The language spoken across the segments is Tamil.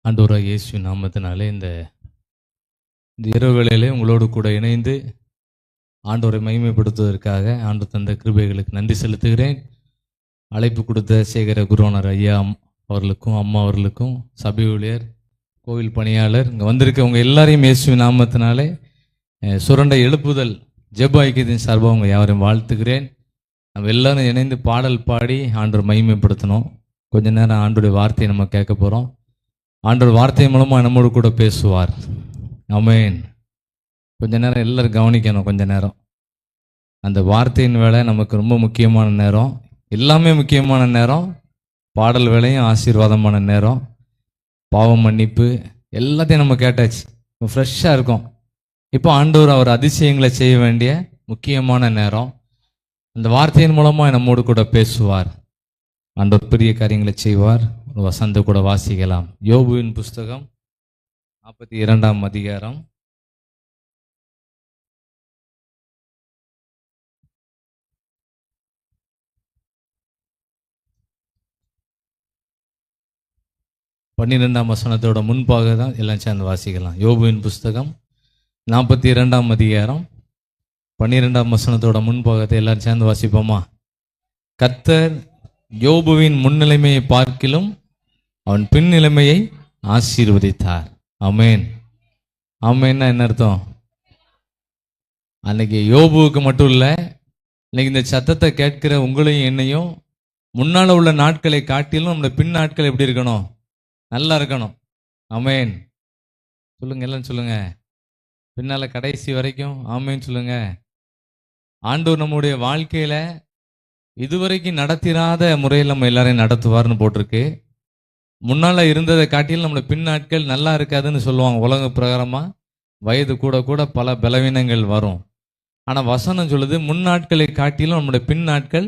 ஆண்டவராகிய இயேசு நாமத்தினாலே இந்த இரவு வேளையிலே உங்களோடு கூட இணைந்து ஆண்டவரை மகிமைப்படுத்துவதற்காக ஆண்டு தந்த கிருபைகளுக்கு நன்றி செலுத்துகிறேன். அழைப்பு கொடுத்த சேகர குருவனர் ஐயா அவர்களுக்கும் அம்மா அவர்களுக்கும் சபை ஊழியர் கோவில் பணியாளர் இங்கே வந்திருக்கவங்க எல்லாரையும் இயேசு நாமத்தினாலே சுரண்டை எழுப்புதல் ஜெப ஐக்கியத்தின் சார்பாக அவங்க யாரையும் வாழ்த்துகிறேன். நம்ம எல்லாரும் இணைந்து பாடல் பாடி ஆண்டவர் மகிமைப்படுத்தணும். கொஞ்ச நேரம் ஆண்டோடைய வார்த்தையை நம்ம கேட்க போகிறோம். ஆண்டவர் வார்த்தை மூலமாக நம்மோடு கூட பேசுவார். ஆமென். கொஞ்ச நேரம் எல்லோரும் கவனிக்கணும். கொஞ்ச நேரம் அந்த வார்த்தையின் வேலை நமக்கு ரொம்ப முக்கியமான நேரம். எல்லாமே முக்கியமான நேரம். பாடல் வேலையும் ஆசீர்வாதமான நேரம். பாவம் மன்னிப்பு எல்லாத்தையும் நம்ம கேட்டாச்சு. இப்போ ஃப்ரெஷ்ஷாக இருக்கும். இப்போ ஆண்டவர் அவர் அதிசயங்களை செய்ய வேண்டிய முக்கியமான நேரம். அந்த வார்த்தையின் மூலமாக நம்மோடு கூட பேசுவார். ஆண்டவர் பெரிய காரியங்களை செய்வார். ஒரு வசந்த கூட வாசிக்கலாம். யோபுவின் புஸ்தகம் 42ஆம் அதிகாரம் 12ஆம் வசனத்தோட முன்பாக தான் எல்லாம் சேர்ந்து வாசிக்கலாம். யோபுவின் புஸ்தகம் 42ஆம் அதிகாரம் 12ஆம் வசனத்தோட முன்பாகத்தை எல்லாரும் சேர்ந்து வாசிப்போமா? கர்த்தர் யோபுவின் முன்னிலைமையை பார்க்கிலும் அவன் பின் நிலைமையை ஆசீர்வதித்தார். ஆமென். ஆமென்னா என்ன அர்த்தம்? அன்னைக்கு யோபுவுக்கு மட்டும் இல்லை, இன்னைக்கு இந்த சத்தத்தை கேட்கிற உங்களையும் என்னையும் முன்னால் உள்ள நாட்களை காட்டிலும் நம்மளோட பின் நாட்கள் எப்படி இருக்கணும்? நல்லா இருக்கணும். ஆமென். சொல்லுங்க, எல்லாம் சொல்லுங்க. பின்னால் கடைசி வரைக்கும் ஆமென் சொல்லுங்க. ஆண்டவர் நம்முடைய வாழ்க்கையில் இதுவரைக்கும் நடத்திராத முறையில் நம்ம எல்லாரையும் நடத்துவார்னு போட்டிருக்கு. முன்னால் இருந்ததை காட்டிலும் நம்மளோட பின் நாட்கள் நல்லா இருக்காதுன்னு சொல்லுவாங்க. உலக பிரகாரமாக வயது கூட கூட பல பலவீனங்கள் வரும். ஆனால் வசனம் சொல்லுது முன்னாட்களை காட்டிலும் நம்மளுடைய பின் நாட்கள்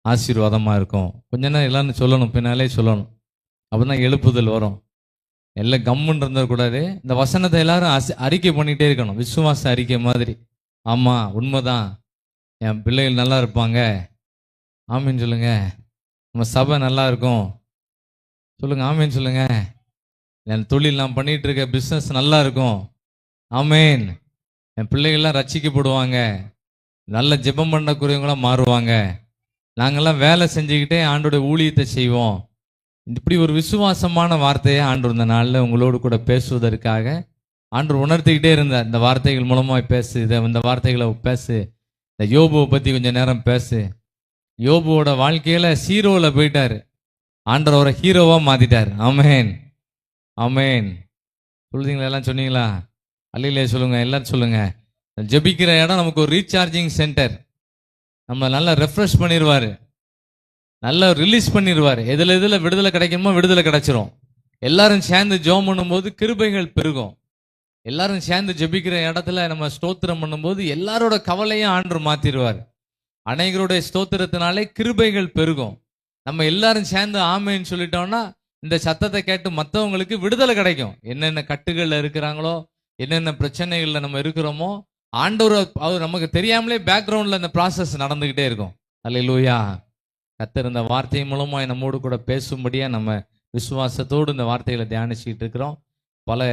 ஆசீர்வாதமாக இருக்கும். கொஞ்ச நேரம் எல்லாரும் சொல்லணும், பின்னாலே சொல்லணும். அப்போ தான் எழுப்புதல் வரும். எல்லாம் கம்முன்னு இருந்தக்கூடாது. இந்த வசனத்தை எல்லாரும் அறிக்கை பண்ணிகிட்டே இருக்கணும். விசுவாச அறிக்கை மாதிரி. ஆமாம், உண்மைதான், என் பிள்ளைகள் நல்லா இருப்பாங்க. ஆமீன் சொல்லுங்க. நம்ம சபை நல்லா இருக்கும் சொல்லுங்க. ஆமீன் சொல்லுங்க. என் தொழில் நான் பண்ணிகிட்டு இருக்க பிஸ்னஸ் நல்லா இருக்கும். ஆமீன். என் பிள்ளைகள்லாம் ரட்சிக்கப்படுவாங்க. நல்ல ஜெபம் பண்ணக்கூடியவங்களாம் மாறுவாங்க. நாங்கள்லாம் வேலை செஞ்சுக்கிட்டே ஆண்டோடைய ஊழியத்தை செய்வோம். இப்படி ஒரு விசுவாசமான வார்த்தையை ஆண்டவர் இந்த நாளில் உங்களோடு கூட பேசுவதற்காக ஆண்டவர் உணர்த்திக்கிட்டே இருந்தார். இந்த வார்த்தைகள் மூலமாக பேசு, இந்த வார்த்தைகளை பேசு. இந்த யோபுவை பற்றி கொஞ்சம் நேரம் பேசு. யோபுவோட வாழ்க்கையில் ஹீரோவில் போயிட்டார். ஆண்டவர் அவரை ஹீரோவாக மாற்றிட்டார். ஆமேன். ஆமேன். சொல்லுறீங்களா? எல்லாம் சொன்னீங்களா? அல்லையிலே சொல்லுங்க. எல்லாரும் சொல்லுங்க. ஜெபிக்கிற இடம் நமக்கு ஒரு ரீசார்ஜிங் சென்டர். நம்ம நல்லா ரெஃப்ரெஷ் பண்ணிடுவார், நல்லா ரிலீஸ் பண்ணிடுவார். எதில் விடுதலை கிடைக்கணுமோ விடுதலை கிடைச்சிரும். எல்லாரும் சேர்ந்து ஜெபம் பண்ணும்போது கிருபைகள் பெருகும். எல்லாரும் சேர்ந்து ஜெபிக்கிற இடத்துல நம்ம ஸ்தோத்திரம் பண்ணும்போது எல்லாரோட கவலையும் ஆண்டவர் மாற்றிடுவார். அநேகருடைய ஸ்தோத்திரத்தினாலே கிருபைகள் பெருகும். நம்ம எல்லாரும் சேர்ந்து ஆமேன்னு சொல்லிட்டோம்னா இந்த சத்தத்தை கேட்டு மற்றவங்களுக்கு விடுதலை கிடைக்கும். என்னென்ன கட்டுகளில் இருக்கிறாங்களோ, என்னென்ன பிரச்சனைகளில் நம்ம இருக்கிறோமோ, ஆண்டவர் அவர் நமக்கு தெரியாமலே பேக்ரவுண்டில் இந்த ப்ராசஸ் நடந்துக்கிட்டே இருக்கும். அல்லேலூயா. கர்த்தர் இந்த வார்த்தை மூலமாக நம்மோடு கூட பேசும்படியாக நம்ம விசுவாசத்தோடு இந்த வார்த்தைகளை தியானிச்சுக்கிட்டு இருக்கிறோம். பல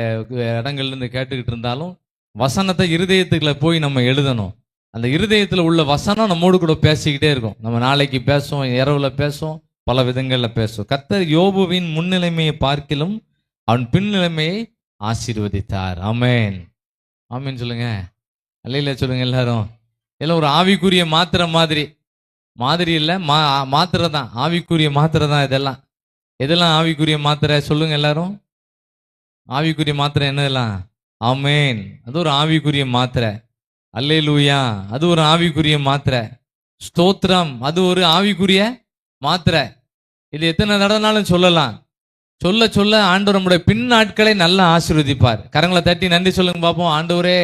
இடங்கள்லேருந்து கேட்டுக்கிட்டு இருந்தாலும் வசனத்தை இருதயத்துக்குள்ள போய் நம்ம எழுதணும். அந்த இருதயத்தில் உள்ள வசனம் நம்மோடு கூட பேசிக்கிட்டே இருக்கும். நம்ம நாளைக்கு பேசுவோம், இரவுல பேசுவோம், பல விதங்களில் பேசுவோம். கர்த்தர் யோபுவின் முன்னிலைமையை பார்க்கிலும் அவன் பின் நிலைமையை ஆசீர்வதித்தார். ஆமேன். ஆமேன் சொல்லுங்க. அல்லையில சொல்லுங்க எல்லாரும். எல்லாம் ஒரு ஆவிக்குரிய மாத்திரை மாதிரி இல்லை, மாத்திரை தான். ஆவிக்குரிய மாத்திரை தான் இதெல்லாம். எதெல்லாம் ஆவிக்குரிய மாத்திரை சொல்லுங்க எல்லாரும். ஆவிக்குரிய மாத்திரை என்னதெல்லாம்? ஆமேன். அது ஒரு ஆவிக்குரிய மாத்திரை. அல்லேலூயா. அது ஒரு ஆவிக்குரிய மாத்திரை. ஸ்தோத்திரம், அது ஒரு ஆவிக்குரிய மாத்திரை. இது எத்தனை தடவைனாலும் சொல்லலாம். சொல்ல சொல்ல ஆண்டவர் நம்முடைய பின் நாட்களை நல்லா ஆசீர்வதிப்பார். கரங்களை தட்டி நன்றி சொல்லுங்க பார்ப்போம். ஆண்டவரே,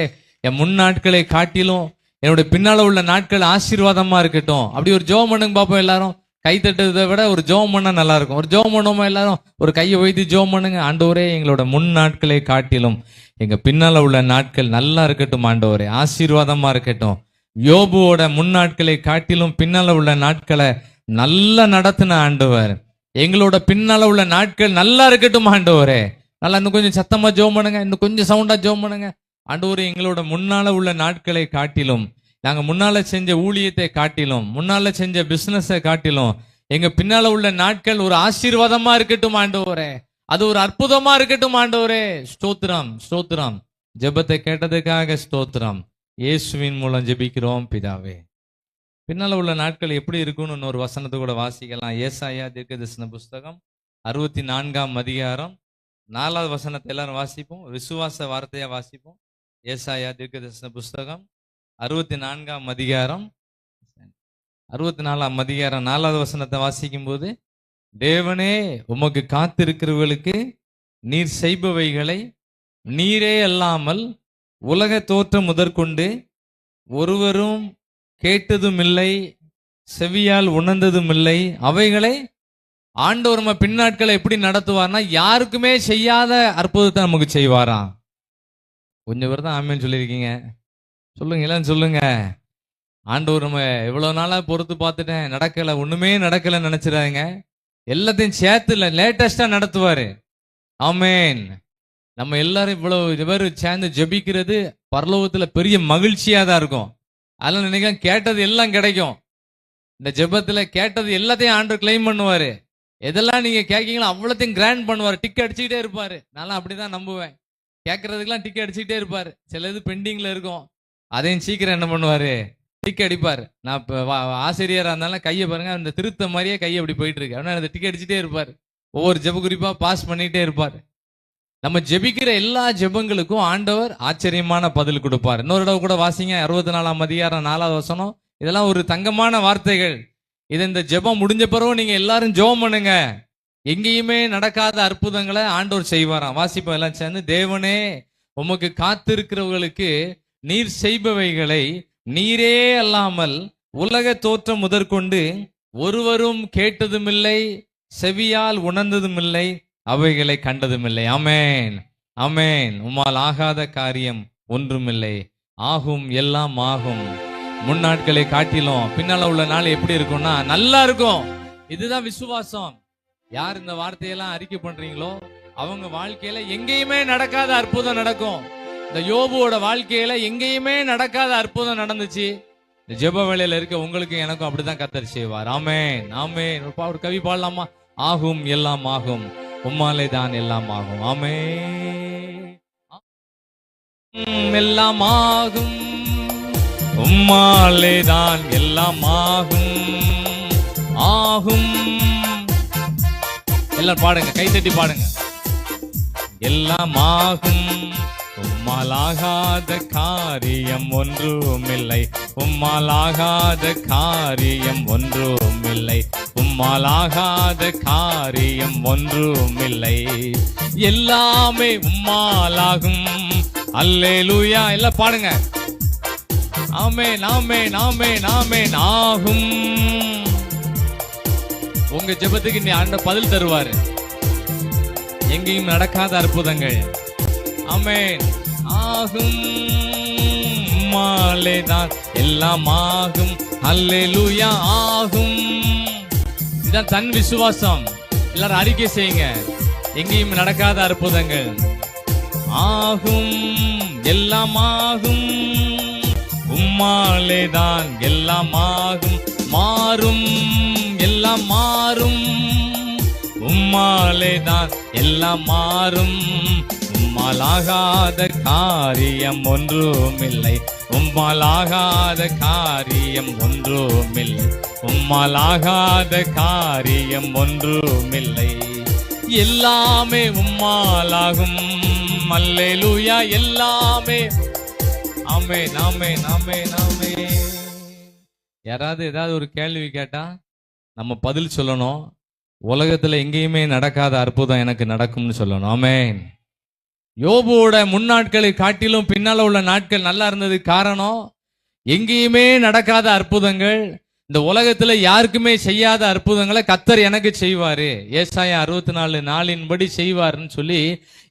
என் முன் நாட்களை காட்டிலும் என்னுடைய பின்னால உள்ள நாட்கள் ஆசீர்வாதமா இருக்கட்டும். அப்படி ஒரு ஜெபம் பண்ணுங்க பார்ப்போம். எல்லாரும் கை தட்டுறதை விட ஒரு ஜெபம் பண்ணா நல்லா இருக்கும். ஒரு ஜெபம் பண்ணுவோமா? எல்லாரும் ஒரு கையை வைத்து ஜெபம் பண்ணுங்க. ஆண்டவரே, எங்களோட முன் நாட்களை காட்டிலும் எங்க பின்னால உள்ள நாட்கள் நல்லா இருக்கட்டும். ஆண்டவரே, ஆசீர்வாதமா இருக்கட்டும். யோபுவோட முன்னாட்களை காட்டிலும் பின்னால உள்ள நாட்களை நல்லா நடத்தின ஆண்டவர், எங்களோட பின்னால உள்ள நாட்கள் நல்லா இருக்கட்டும் ஆண்டவரே. நல்லா இன்னும் கொஞ்சம் சத்தமா ஜெபம் பண்ணுங்க, இன்னும் கொஞ்சம் சவுண்டா ஜெபம் பண்ணுங்க. ஆண்டவரே, எங்களோட முன்னால உள்ள நாட்களை காட்டிலும், நாங்க முன்னால செஞ்ச ஊழியத்தை காட்டிலும், முன்னால செஞ்ச பிசினஸை காட்டிலும் எங்க பின்னால உள்ள நாட்கள் ஒரு ஆசீர்வாதமா இருக்கட்டும் ஆண்டவரே. அது ஒரு அற்புதமா இருக்கட்டும் ஆண்டவரே. ஸ்தோத்திரம், ஸ்தோத்திரம். ஜெபத்தை கேட்டதுக்காக ஸ்தோத்திரம். இயேசுவின் மூலம் ஜெபிக்கிறோம் பிதாவே. பின்னால உள்ள நாட்கள் எப்படி இருக்கும்னு இன்னொரு வசனத்தை கூட வாசிக்கலாம். ஏசாயா தீர்க்கதரிசன புஸ்தகம் 64ஆம் அதிகாரம் 4வது வசனத்தை எல்லாரும் வாசிப்போம். விசுவாச வார்த்தையா வாசிப்போம். ஏசாயா தீர்க்கதரிசன புஸ்தகம் 64ஆம் அதிகாரம் 64ஆம் அதிகாரம் 4வது வசனத்தை வாசிக்கும் போது, தேவனே, உமக்கு காத்திருக்கிறவர்களுக்கு நீர் செய்பவைகளை நீரே அல்லாமல் உலக தோற்றம் முதற்கொண்டு ஒருவரும் கேட்டதும் இல்லை, செவியால் உணர்ந்ததும் இல்லை. அவைகளை ஆண்டவர் நம்ம பின்னாட்களை எப்படி நடத்துவார்னா, யாருக்குமே செய்யாத அற்புதத்தை நமக்கு செய்வாராம். கொஞ்சம் பேர் தான் ஆமேன்னு சொல்லியிருக்கீங்க. சொல்லுங்க, எல்லாம் சொல்லுங்க. ஆண்டவர் நம்ம எவ்வளவு நாளா பொறுத்து பார்த்துட்டேன், நடக்கல, ஒண்ணுமே நடக்கல நினைச்சிடாதீங்க. எல்லாத்தையும் சேர்த்து லேட்டஸ்டா நடத்துவாரு. ஆமேன். நம்ம எல்லாரும் இவ்வளவு பேர் சேர்ந்து ஜெபிக்கிறது பரலோகத்துல பெரிய மகிழ்ச்சியா தான் இருக்கும். அதெல்லாம் நினைக்க கேட்டது எல்லாம் கிடைக்கும். இந்த ஜெபத்துல கேட்டது எல்லாத்தையும் ஆண்டவர் கிளைம் பண்ணுவாரு. எதெல்லாம் நீங்க கேட்கீங்களோ அவ்வளோத்தையும் கிராண்ட் பண்ணுவாரு. டிக் அடிச்சுக்கிட்டே இருப்பாரு. நான் அப்படிதான் நம்புவேன். கேட்கறதுக்கெல்லாம் டிக் அடிச்சுக்கிட்டே இருப்பாரு. சில இது பெண்டிங்ல இருக்கும், அதையும் சீக்கிரம் என்ன பண்ணுவாரு, டிக் அடிப்பாரு. நான் இப்போ ஆசிரியராக இருந்தாலும் கையை பாருங்க, அந்த திருத்த மாதிரியே கையை அப்படி போயிட்டு இருக்கு. அப்படின்னா அந்த டிக் அடிச்சுட்டே இருப்பாரு. ஒவ்வொரு ஜெப குறிப்பா பாஸ் பண்ணிட்டே இருப்பாரு. நம்ம ஜெபிக்கிற எல்லா ஜெபங்களுக்கும் ஆண்டவர் ஆச்சரியமான பதில் கொடுப்பார். இன்னொரு தடவை கூட வாசிங்க, 64ஆம் அதிகாரம் 4வது வசனம். இதெல்லாம் ஒரு தங்கமான வார்த்தைகள். இது இந்த ஜெபம் முடிஞ்ச பிறகு நீங்க எல்லாரும் ஜெபம் பண்ணுங்க. எங்கேயுமே நடக்காத அற்புதங்களை ஆண்டவர் செய்வாராம். வாசிப்போம் எல்லாம் சேர்ந்து. தேவனே, உமக்கு காத்திருக்கிறவர்களுக்கு நீர் செய்பவைகளை நீரே அல்லாமல் உலக தோற்றம் முதற்கொண்டு ஒருவரும் கேட்டதும் இல்லை, செவியால் உணர்ந்ததும் இல்லை, அவைகளை கண்டதும் இல்லை. ஆமேன், ஆமேன். உம்மால் ஆகாத காரியம் ஒன்றுமில்லை. ஆகும், எல்லாம் ஆகும். முன்னாட்களை காட்டிலும் பின்னால உள்ள நாள் எப்படி இருக்கும்னா நல்லா இருக்கும். இதுதான் விசுவாசம். யார் இந்த வார்த்தையெல்லாம் அறிக்கை பண்றீங்களோ அவங்க வாழ்க்கையில எங்கேயுமே நடக்காத அற்புதம் நடக்கும். இந்த யோபுவோட வாழ்க்கையில எங்கேயுமே நடக்காத அற்புதம் நடந்துச்சு. இந்த ஜெப வேளையில இருக்க உங்களுக்கு எனக்கும் அப்படிதான் கர்த்தர் செய்வார். ஆமேன், ஆமேன். ஒரு கவி பாடலாமா? ஆகும், எல்லாம் ஆகும், உம்மாலே தான் எல்லாம் ஆகும். ஆமேன். எல்லாம் ஆகும், உம்மாலே தான் எல்லாம் ஆகும். ஆகும். எல்லாம் பாடுங்க, கைத்தட்டி பாடுங்க. எல்லாம் ஆகும், உம்மால் ஆகாத காரியம் ஒன்றுமில்லை. உம்மால் ஆகாத காரியம் ஒன்றுமில்லை. உம்மால் ஆகாத காரியம் ஒன்றுமில்லை. எல்லாமே உம்மாலாகும். அல்லேலூயா. எல்லாம் பாடுங்க. ஆமென், ஆமென், ஆமென், ஆமென். ஆகும். உங்க ஜெபத்துக்கு நீ ஆண்டவர் பதில் தருவாரு. எங்கேயும் நடக்காத அற்புதங்கள். ஆமென். ஆகும், உம்மாலே தான் எல்லாம் ஆகும். அல்லேலூயா. ஆகும். இதான் தன் விசுவாசம். எல்லாரும் அறிக்கை செய்யுங்க. எங்கேயும் நடக்காத அற்புதங்கள். ஆகும், எல்லாம் ஆகும், உம்மாலே தான் எல்லாம் ஆகும். மாறும், எல்லாம் மாறும், உம்மாலே தான் எல்லாம் மாறும். உம்மால் ஆகாத காரியம் ஒன்றுமில்லை. உம்மால் ஆகாத காரியம் ஒன்றுமில்லை. உம்மால் ஆகாத காரியம் ஒன்றுமில்லை. எல்லாமே உம்மாலாகும். அல்லேலூயா. எல்லாமே. ஆமென், ஆமென், ஆமென், ஆமென். யாராவது ஏதாவது ஒரு கேள்வி கேட்டா நம்ம பதில் சொல்லணும். உலகத்துல எங்கேயுமே நடக்காத அற்புதம் எனக்கு நடக்கும்னு சொல்லணும். ஆமென். யோபுவோட முன்னாட்களை காட்டிலும் பின்னால உள்ள நாட்கள் நல்லா இருந்தது. காரணம், எங்கேயுமே நடக்காத அற்புதங்கள், இந்த உலகத்துல யாருக்குமே செய்யாத அற்புதங்களை கர்த்தர் எனக்கு செய்வாரு. ஏசாயா 64:4 செய்வாருன்னு சொல்லி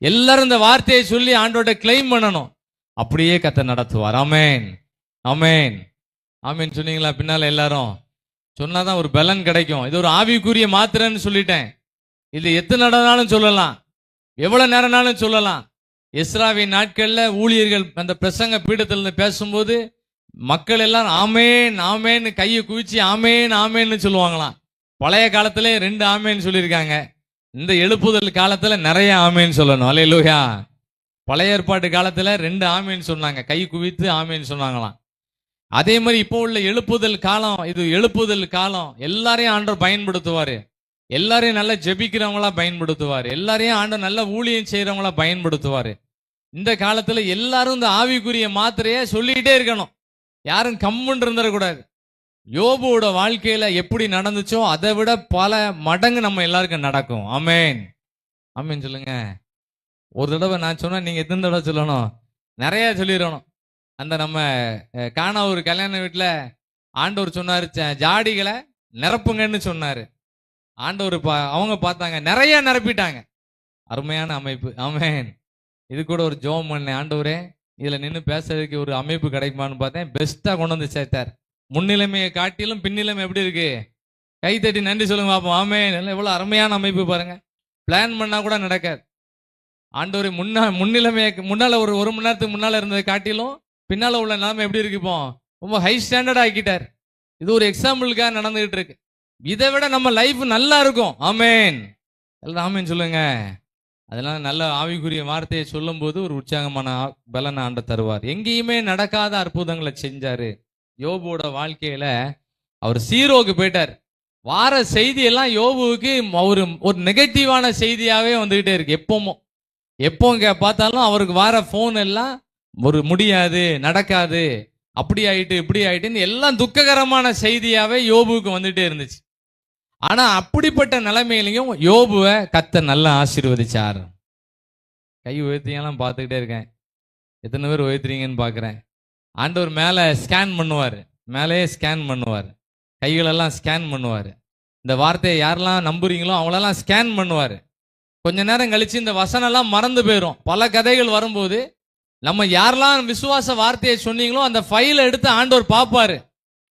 எல்லாரும் இந்த வார்த்தையை சொல்லி ஆண்டோட கிளைம் பண்ணணும். அப்படியே கர்த்தர் நடத்துவார். ஆமென், ஆமென், ஆமென். சொன்னீங்களா? பின்னால எல்லாரும் சொன்னாதான் ஒரு பலன் கிடைக்கும். இது ஒரு ஆவிக்குரிய மாத்திரைன்னு சொல்லிட்டேன். இது எத்தனை நடந்தாலும் சொல்லலாம். எவ்வளவு நேரம்னாலும் சொல்லலாம். எஸ்ராவின் நாட்கள்ல ஊழியர்கள் அந்த பிரசங்க பீடத்திலிருந்து பேசும்போது மக்கள் எல்லாம் ஆமேன் ஆமேன்னு கையை குவிச்சு ஆமேன் ஆமேன்னு சொல்லுவாங்களாம். பழைய காலத்துல 2 ஆமேன்னு சொல்லியிருக்காங்க. இந்த எழுப்புதல் காலத்துல நிறைய ஆமேன்னு சொல்லணும். அல்லேலூயா. பழைய ஏற்பாட்டு காலத்துல 2 ஆமேன்னு சொன்னாங்க, கை குவித்து ஆமேன்னு சொன்னாங்களாம். அதே மாதிரி இப்போ உள்ள எழுப்புதல் காலம், இது எழுப்புதல் காலம். எல்லாரையும் ஆண்டவர் பயன்படுத்துவாரு. எல்லாரையும் நல்லா ஜெபிக்கிறவங்களா பயன்படுத்துவாரு. எல்லாரையும் ஆண்டவர் நல்ல ஊழியம் செய்யறவங்களா பயன்படுத்துவாரு. இந்த காலத்துல எல்லாரும் இந்த ஆவிக்குரிய மாத்திரைய சொல்லிக்கிட்டே இருக்கணும். யாரும் கம்முன்னு இருந்துடக்கூடாது. யோபுவோட வாழ்க்கையில எப்படி நடந்துச்சோ அதை விட பல மடங்கு நம்ம எல்லாருக்கும் நடக்கும். ஆமேன் ஆமேன் சொல்லுங்க. ஒரு தடவை நான் சொன்னா நீங்க எத்தனை தடவை சொல்லணும்? நிறைய சொல்லிடணும். அந்த நம்ம காணா ஒரு கல்யாண வீட்டுல ஆண்டவர் சொன்னாரு, ஜாடிகளை நிரப்புங்கன்னு சொன்னாரு. ஆண்டவர் அவங்க பார்த்தாங்க, நிறைய நிரப்பிட்டாங்க. அருமையான அமைப்பு. ஆமேன். இது கூட ஒரு ஜோம் பண்ணேன், ஆண்டவரே இதுல நின்று பேசுறதுக்கு ஒரு அமைப்பு கிடைக்குமான்னு பார்த்தேன். பெஸ்டா கொண்டு வந்து சேர்த்தார். முன்னிலைமையை காட்டிலும் பின்னிலைமை எப்படி இருக்கு? கை தட்டி நன்றி சொல்லுங்க பாப்போம். ஆமேன். எவ்வளவு அருமையான அமைப்பு பாருங்க. பிளான் பண்ணா கூட நடக்காது. ஆண்டவர் முன்னிலைமையை முன்னால ஒரு மணி நேரத்துக்கு முன்னால இருந்ததை காட்டிலும் பின்னால உள்ள நிலைமை எப்படி இருக்கு? இப்போ ரொம்ப ஹை ஸ்டாண்டர்ட் ஆக்கிட்டார். இது ஒரு எக்ஸாம்பிளுக்காக நடந்துகிட்டு இருக்கு. இதை விட நம்ம லைஃப் நல்லா இருக்கும். ஆமேன். எல்லாம் ஆமேன் சொல்லுங்க. அதனால நல்ல ஆவிக்குரிய வார்த்தையை சொல்லும் போது ஒரு உற்சாகமான பலனை ஆண்டு தருவார். எங்கேயுமே நடக்காத அற்புதங்களை செஞ்சாரு. யோபுவோட வாழ்க்கையில அவர் சீரோக்கு போயிட்டார். வார செய்தி எல்லாம் யோபுவுக்கு ஒரு நெகட்டிவான செய்தியாவே வந்துகிட்டே இருக்கு. எப்போ பார்த்தாலும் அவருக்கு வார போன் எல்லாம் ஒரு முடியாது, நடக்காது, அப்படி ஆயிட்டு இப்படி ஆயிட்டுன்னு எல்லாம் துக்ககரமான செய்தியாவே யோபுவுக்கு வந்துட்டே இருந்துச்சு. ஆனா அப்படிப்பட்ட நிலைமையிலையும் யோபுவை கர்த்தர் நல்லா ஆசீர்வதிச்சார். கை உயர்த்தியெல்லாம் பார்த்துக்கிட்டே இருக்கேன். எத்தனை பேர் உயர்த்துறீங்கன்னு பார்க்குறேன். ஆண்டவர் மேலே ஸ்கேன் பண்ணுவார், மேலேயே ஸ்கேன் பண்ணுவார், கைகளெல்லாம் ஸ்கேன் பண்ணுவார். இந்த வார்த்தையை யாரெல்லாம் நம்புறீங்களோ அவங்களெல்லாம் ஸ்கேன் பண்ணுவார். கொஞ்ச நேரம் கழிச்சு இந்த வசனம்லாம் மறந்து போயிடும். பல கதைகள் வரும்போது நம்ம யாரெல்லாம் விசுவாச வார்த்தையை சொன்னீங்களோ அந்த ஃபைலை எடுத்து ஆண்டவர் பார்ப்பாரு.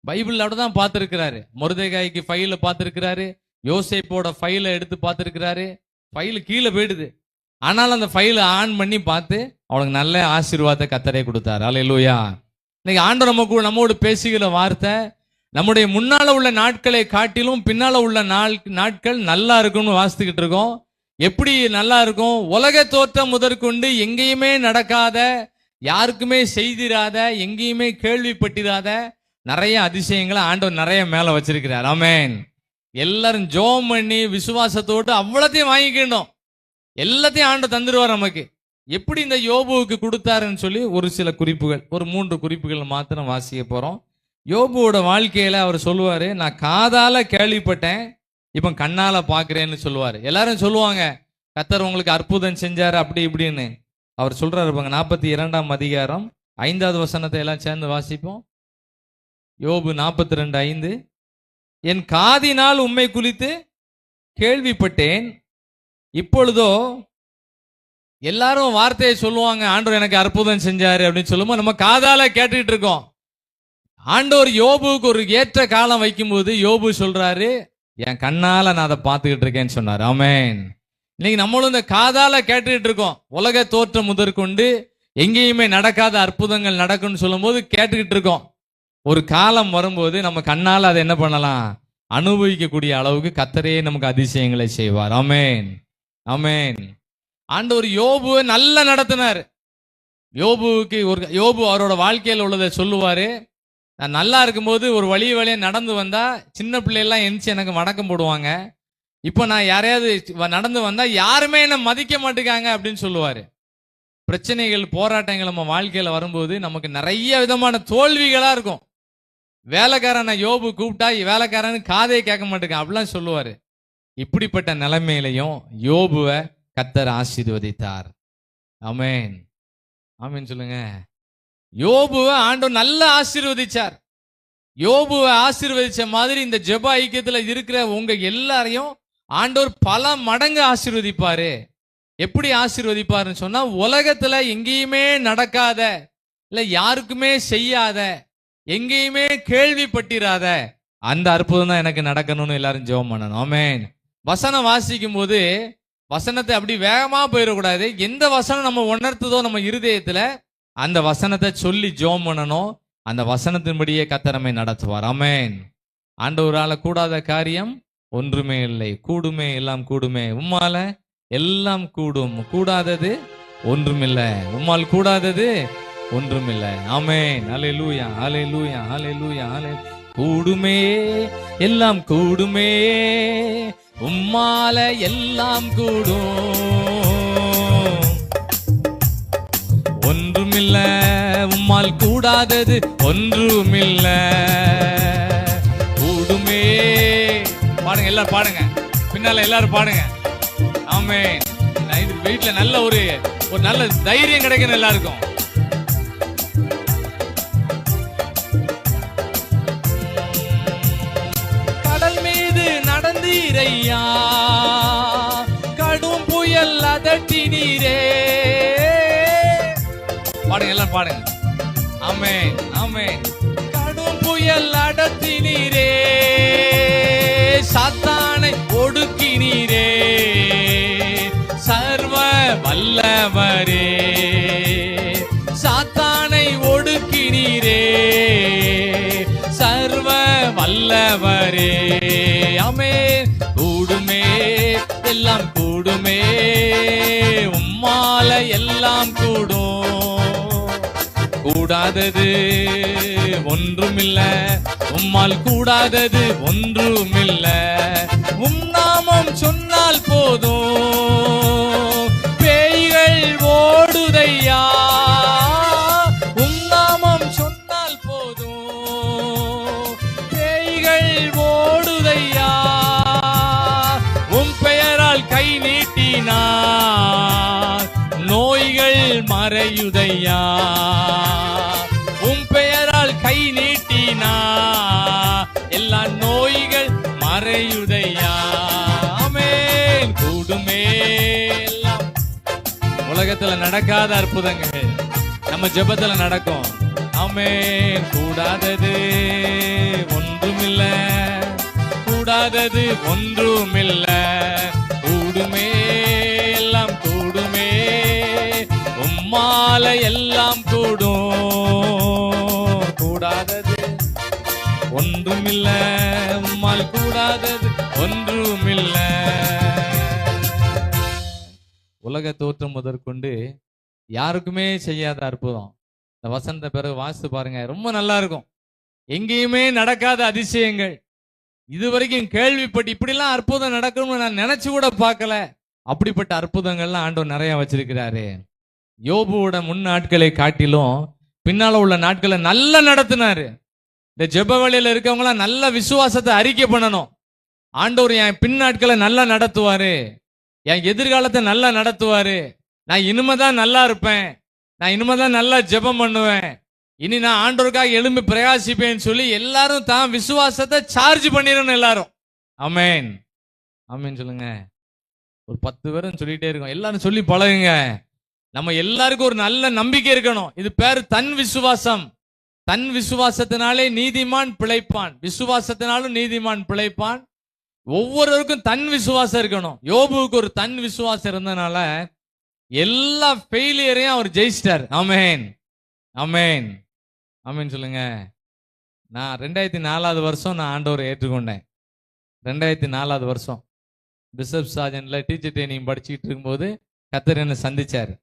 பைபிள் அப்படிதான் பார்த்துருக்கிறாரு. மொர்தெகாய்க்கு ஃபைல பார்த்துருக்கிறாரு, யோசேப்போட ஃபைலை எடுத்து பார்த்துருக்கிறாரு. ஃபைலு கீழே போயிடுது, ஆனாலும் அந்த ஃபைலை ஆன் பண்ணி பார்த்து அவனுக்கு நல்ல ஆசீர்வாதத்தை கர்த்தரே கொடுத்தாரு. அல்லேலூயா. இன்னைக்கு ஆண்டவர் நம்மோடு பேசுகிற வார்த்தை, நம்முடைய முன்னால உள்ள நாட்களை காட்டிலும் பின்னால உள்ள நாட்கள் நல்லா இருக்கும்னு வாசித்துக்கிட்டு இருக்கோம். எப்படி நல்லா இருக்கும்? உலக தோற்றம் முதற்கொண்டு எங்கேயுமே நடக்காத, யாருக்குமே செய்திராத, எங்கேயுமே கேள்விப்பட்டிராத நிறைய அதிசயங்களை ஆண்டவர் நிறைய மேல வச்சிருக்கிறார். ஆமேன். எல்லாரும் ஜோம் பண்ணி விசுவாசத்தோடு அவ்வளத்தையும் வாங்கிக்கணும். எல்லாத்தையும் ஆண்டவர் தந்துருவார் நமக்கு. எப்படி இந்த யோபுவுக்கு கொடுத்தாருன்னு சொல்லி ஒரு சில குறிப்புகள், ஒரு 3 குறிப்புகள் மாத்திரம் வாசிக்க போறோம். யோபுவோட வாழ்க்கையில அவர் சொல்லுவாரு, நான் காதால கேள்விப்பட்டேன், இப்ப கண்ணால பாக்குறேன்னு சொல்லுவாரு. எல்லாரும் சொல்லுவாங்க கர்த்தர் உங்களுக்கு அற்புதம் செஞ்சாரு அப்படி இப்படின்னு. அவர் சொல்றாரு பாருங்க, 42ஆம் அதிகாரம் 5வது வசனத்தை எல்லாம் சேர்ந்து வாசிப்போம். யோபு 42:5. என் காதினால் உம்மை குறித்து கேள்விப்பட்டேன், இப்பொழுதோ எல்லாரும் வார்த்தையை சொல்லுவாங்க ஆண்டவர் எனக்கு அற்புதம் செஞ்சாரு அப்படின்னு சொல்லும்போது நம்ம காதால கேட்டுட்டு இருக்கோம். ஆண்டவர் யோபுவுக்கு ஒரு ஏற்ற காலம் வைக்கும்போது யோபு சொல்றாரு, என் கண்ணால நான் அதை பார்த்துக்கிட்டு இருக்கேன்னு சொன்னார். ஆமேன். இன்னைக்கு நம்மளும் இந்த காதால கேட்டுக்கிட்டு இருக்கோம். உலக தோற்றம் முதற்கொண்டு எங்கேயுமே நடக்காத அற்புதங்கள் நடக்கும்னு சொல்லும் போது கேட்டுக்கிட்டு இருக்கோம். ஒரு காலம் வரும்போது நம்ம கண்ணால அதை என்ன பண்ணலாம், அனுபவிக்கக்கூடிய அளவுக்கு கர்த்தரே நமக்கு அதிசயங்களை செய்வார். ஆமேன் ஆமேன். ஆண்டவர் யோபுவை நல்லா நடத்தினார். யோபு அவரோட வாழ்க்கையில் உள்ளதை சொல்லுவாரு. நான் நல்லா இருக்கும்போது ஒரு வழியா நடந்து வந்தா சின்ன பிள்ளையெல்லாம் எந்திச்சு எனக்கு வணக்கம் போடுவாங்க. இப்போ நான் யாரையாவது நடந்து வந்தா யாருமே என்ன மதிக்க மாட்டேங்காங்க அப்படின்னு சொல்லுவாரு. பிரச்சனைகள், போராட்டங்கள் நம்ம வாழ்க்கையில வரும்போது நமக்கு நிறைய விதமான தோல்விகளா இருக்கும். வேலைக்காரனை யோபு கூப்பிட்டா வேலைக்காரனு காதே கேட்க மாட்டேங்க அப்படிலாம் சொல்லுவாரு. இப்படிப்பட்ட நிலைமையிலையும் யோபுவை கர்த்தர் ஆசீர்வதித்தார். ஆமேன் ஆமேன் சொல்லுங்க. யோபுவை ஆண்டவர் நல்லா ஆசீர்வதிச்சார். யோபுவை ஆசீர்வதிச்ச மாதிரி இந்த ஜெப ஐக்கியத்துல இருக்கிற உங்க எல்லாரையும் ஆண்டவர் பல மடங்கு ஆசீர்வதிப்பாரு. எப்படி ஆசீர்வதிப்பாருன்னு சொன்னா, உலகத்துல எங்கேயுமே நடக்காத, இல்ல யாருக்குமே செய்யாத, எங்கேயுமே கேள்விப்பட்டிராத அந்த அற்புதம் தான் எனக்கு நடக்கணும்னு எல்லாரும் ஜெபம் பண்ணணும். ஆமேன். வசனம் வாசிக்கும் போது வசனத்தை அப்படி வேகமா போயிடக்கூடாது. எந்த வசனம் நம்ம உணர்த்துதோ நம்ம இருதயத்துல அந்த வசனத்தை சொல்லி ஜெபம் பண்ணணும். அந்த வசனத்தின்படியே கர்த்தர் நம்மை நடத்துவார். ஆமென். ஆண்டவரால கூடாத காரியம் ஒன்றுமே இல்லை. கூடுமே, எல்லாம் கூடுமே. உம்மால எல்லாம் கூடும். கூடாதது ஒன்றுமில்லை. உம்மால் கூடாதது ஒன்றுமில்லை. ஆமென். ஹல்லேலூயா, ஹல்லேலூயா, ஹல்லேலூயா, ஹல்லேலூயா. கூடுமே, எல்லாம் கூடுமே. உம்மால எல்லாம் கூடும். ஒன்றுமில்ல, உம்மால் கூடாதது ஒன்றுமில்ல. கூடுமே. பாடுங்க, எல்லாரும் பாடுங்க. பின்னால எல்லாரும் பாடுங்க. ஆமென். வீட்டுல நல்ல ஒரு நல்ல தைரியம் கிடைக்கணும் எல்லாருக்கும். கடல் மீது நடந்தீரையா, கடும் புயல் அதட்டினீரே. பாடுங்க, எல்லாம் பாடுங்க. ஆமென், ஆமென். கடும் புயல் அடத்தினீரே, சாத்தானை ஒடுக்கினீரே. சர்வ வல்லவரே, சாத்தானை ஒடுக்கினீரே. சர்வ வல்லவரே. ஆமென். கூடுமே, எல்லாம் கூடுமே. உம்மால எல்லாம் கூடும். கூடாதது ஒன்றுமில்ல. உம்மால் கூடாதது ஒன்றுமில்ல. உம் நாமம் சொன்னால் போதும், பேய்கள் ஓடுதையா. உம் நாமம் சொன்னால் போதும், பேய்கள் ஓடுதையா. உம் பெயரால் கை நீட்டினார், நோய்கள் மறையுதையா. உம் பெயரால் கை நீட்டினார், எல்லா நோய்கள் மறையுதையா. ஆமென். கூடுமே, எல்லாம். உலகத்துல நடக்காத அற்புதங்கள் நம்ம ஜெபத்துல நடக்கும். ஆமென். கூடாதது ஒன்றுமில்ல. கூடாதது ஒன்றுமில்ல. கூடுமே, எல்லாம் கூடுமே. உம்மால எல்லாம் கூடும். கூடாதது ஒன்றுமில்ல. உம்மால் கூடாதது ஒன்றுமில்ல. உலக தோற்றம் முதற்கொண்டு யாருக்குமே செய்யாத அற்புதம். இந்த வசனத்தை பிறகு வாசித்து பாருங்க, ரொம்ப நல்லா இருக்கும். எங்கேயுமே நடக்காத அதிசயங்கள், இதுவரைக்கும் கேள்விப்பட்டு இப்படிலாம் அற்புதம் நடக்கணும்னு நான் நினைச்சு கூட பார்க்கல. அப்படிப்பட்ட அற்புதங்கள்லாம் ஆண்டவர் நிறைய வச்சிருக்கிறாரு. யோபுவோட முன் நாட்களை காட்டிலும் பின்னால உள்ள நாட்களை நல்லா நடத்தினாரு. இந்த ஜெப வழியில இருக்கவங்களாம் நல்ல விசுவாசத்தை அறிக்கை பண்ணணும். ஆண்டவர் என் பின் நாட்களை நல்லா நடத்துவாரு, என் எதிர்காலத்தை நல்லா நடத்துவாரு. நான் இனிமேதான் நல்லா இருப்பேன், நான் இனிமேதான் நல்லா ஜெபம் பண்ணுவேன், இனி நான் ஆண்டவருக்காக எழும்பி பிரகாசிப்பேன்னு சொல்லி எல்லாரும் தான் விசுவாசத்தை சார்ஜ் பண்ணிடணும் எல்லாரும். ஆமென், ஆமென் சொல்லுங்க. ஒரு 10 பேரும் சொல்லிட்டே இருக்கோம். எல்லாரும் சொல்லி பழகுங்க. நம்ம எல்லாருக்கும் ஒரு நல்ல நம்பிக்கை இருக்கணும். இது பேரு தன் விசுவாசம். தன் விசுவாசத்தினாலே நீதிமான் பிழைப்பான், விசுவாசத்தினாலும் நீதிமான் பிழைப்பான். ஒவ்வொருவருக்கும் தன் விசுவாசம் இருக்கணும். யோபுவுக்கு ஒரு தன் விசுவாசம் இருந்தனால எல்லா ஃபெயிலியரையும் அவர் ஜெயிச்சிட்டார். ஆமென், ஆமென், ஆமென் சொல்லுங்க. நான் 2004 வருஷம் நான் ஆண்டவரை ஏற்றுக்கொண்டேன். 2004 வருஷம் பிஷப் சார்ஜன்ல டீச்சர் ட்ரைனிங் படிச்சுக்கிட்டு இருக்கும்போது கர்த்தர் என்னை சந்திச்சாரு.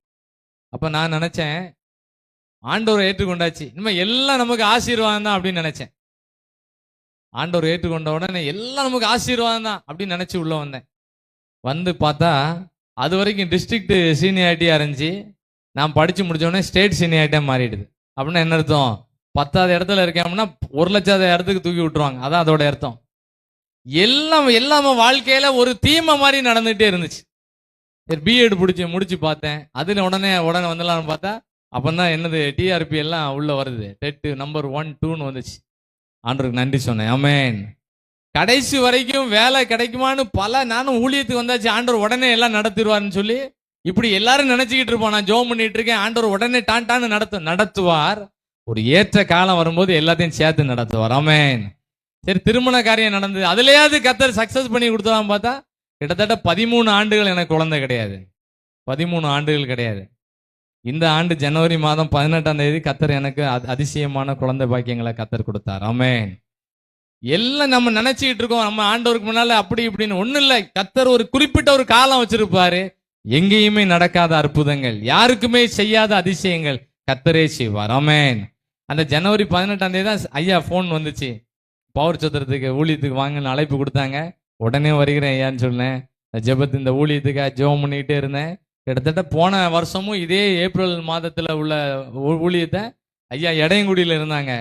அப்ப நான் நினைச்சேன், ஆண்டவரை ஏற்றுக்கொண்டாச்சு, இனிமே எல்லாம் நமக்கு ஆசீர்வாதம் தான் அப்படின்னு நினைச்சேன். ஆண்டவர் ஏற்றுக்கொண்ட உடனே எல்லாம் நமக்கு ஆசீர்வாதம் தான் அப்படின்னு நினைச்சு உள்ள வந்தேன். வந்து பார்த்தா அது வரைக்கும் டிஸ்ட்ரிக்ட் சீனியாரிட்டியா இருந்துச்சு. நான் படிச்சு முடிச்ச உடனே ஸ்டேட் சீனியாரிட்டியா மாறிடுது. அப்படின்னா என்ன அர்த்தம்? 10வது இடத்துல இருக்கேன்னா 1,00,000 இடத்துக்கு தூக்கி விட்டுருவாங்க. அதான் அதோட அர்த்தம். எல்லாம் வாழ்க்கையில ஒரு தீமை மாதிரி நடந்துகிட்டே இருந்துச்சு. பிஎட் முடிச்சு பார்த்தேன். அதுல உடனே வந்துடலாம்னு பார்த்தா அப்பந்தான் என்னது டிஆர்பி எல்லாம் உள்ள வருது. டெட் நம்பர் 1, 2ன்னு வந்துச்சு. ஆண்டவருக்கு நன்றி சொன்னேன். ஆமென். கடைசி வரைக்கும் வேலை கிடைக்குமான்னு நானும் ஊழியத்துக்கு வந்தாச்சு. ஆண்டவர் உடனே எல்லாம் நடத்திடுவார்னு சொல்லி இப்படி எல்லாரும் நினைச்சுக்கிட்டு இருப்போம். நான் ஜெபம் பண்ணிட்டு இருக்கேன், ஆண்டவர் உடனே டான்னு நடத்துவார். ஒரு ஏற்ற காலம் வரும்போது எல்லாத்தையும் சேர்த்து நடத்துவார். ஆமென். சரி, திருமண காரியம் நடந்தது, அதுலயாவது கர்த்தர் சக்சஸ் பண்ணி கொடுத்தலாம் பார்த்தா கிட்டத்தட்ட 13 ஆண்டுகள் எனக்கு குழந்தை கிடையாது. 13 ஆண்டுகள் கிடையாது. இந்த ஆண்டு ஜனவரி மாதம் 18ஆம் தேதி கர்த்தர் எனக்கு அதிசயமான குழந்தை பாக்கியங்களை கர்த்தர் கொடுத்தார். ஆமென். எல்லாம் நம்ம நினைச்சுக்கிட்டு இருக்கோம் நம்ம ஆண்டவருக்கு முன்னால அப்படி இப்படின்னு. ஒண்ணு இல்லை, கர்த்தர் ஒரு குறிப்பிட்ட ஒரு காலம் வச்சிருப்பாரு. எங்கேயுமே நடக்காத அற்புதங்கள், யாருக்குமே செய்யாத அதிசயங்கள் கர்த்தரே செய்வார். ஆமென். அந்த ஜனவரி 18ஆம் தேதி தான் ஐயா ஃபோன் வந்துச்சு. பவர் சத்திரத்துக்கு ஊழியத்துக்கு வாங்கன்னு அழைப்பு கொடுத்தாங்க. உடனே வருகிறேன் ஐயான்னு சொன்னேன். ஜெபத்து இந்த ஊழியத்துக்காக ஜெபம் பண்ணிக்கிட்டே இருந்தேன். கிட்டத்தட்ட போன வருஷமும் இதே ஏப்ரல் மாதத்துல உள்ள ஊழியத்தை ஐயா எடையங்குடியில இருந்தாங்க.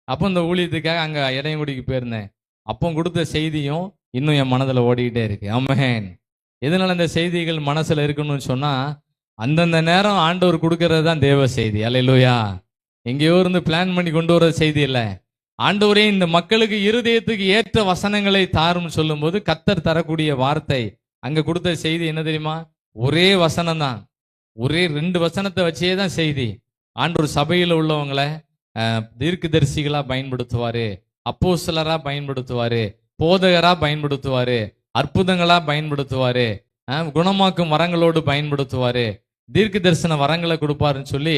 அப்போ இந்த ஊழியத்துக்காக அங்க எடையங்குடிக்கு போயிருந்தேன். அப்போ கொடுத்த செய்தியும் இன்னும் என் மனதில் ஓடிக்கிட்டே இருக்கு. ஆமென். எதனால இந்த செய்திகள் மனசுல இருக்குன்னு சொன்னா, அந்தந்த நேரம் ஆண்டவர் கொடுக்கறது தான் தேவ செய்தி. அல்லேலூயா. எங்கேயோ இருந்து பிளான் பண்ணி கொண்டு வர செய்தி இல்லை. ஆண்டவரே இந்த மக்களுக்கு இருதயத்துக்கு ஏற்ற வசனங்களை தாரும் சொல்லும் போது கர்த்தர் தரக்கூடிய வார்த்தை. அங்க கொடுத்த செய்தி என்ன தெரியுமா? ஒரே வசனம் தான். ஒரே 2 வசனத்தை வச்சே தான் செய்தி. ஆண்டவர் சபையில் உள்ளவங்களை தீர்க்கதரிசிகளா பயன்படுத்துவாரு, அப்போஸ்தலரா பயன்படுத்துவாரு, போதகரா பயன்படுத்துவாரு, அற்புதங்களா பயன்படுத்துவாரு, குணமாக்கும் வரங்களோடு பயன்படுத்துவாரு, தீர்க்க தரிசன வரங்களை கொடுப்பாருன்னு சொல்லி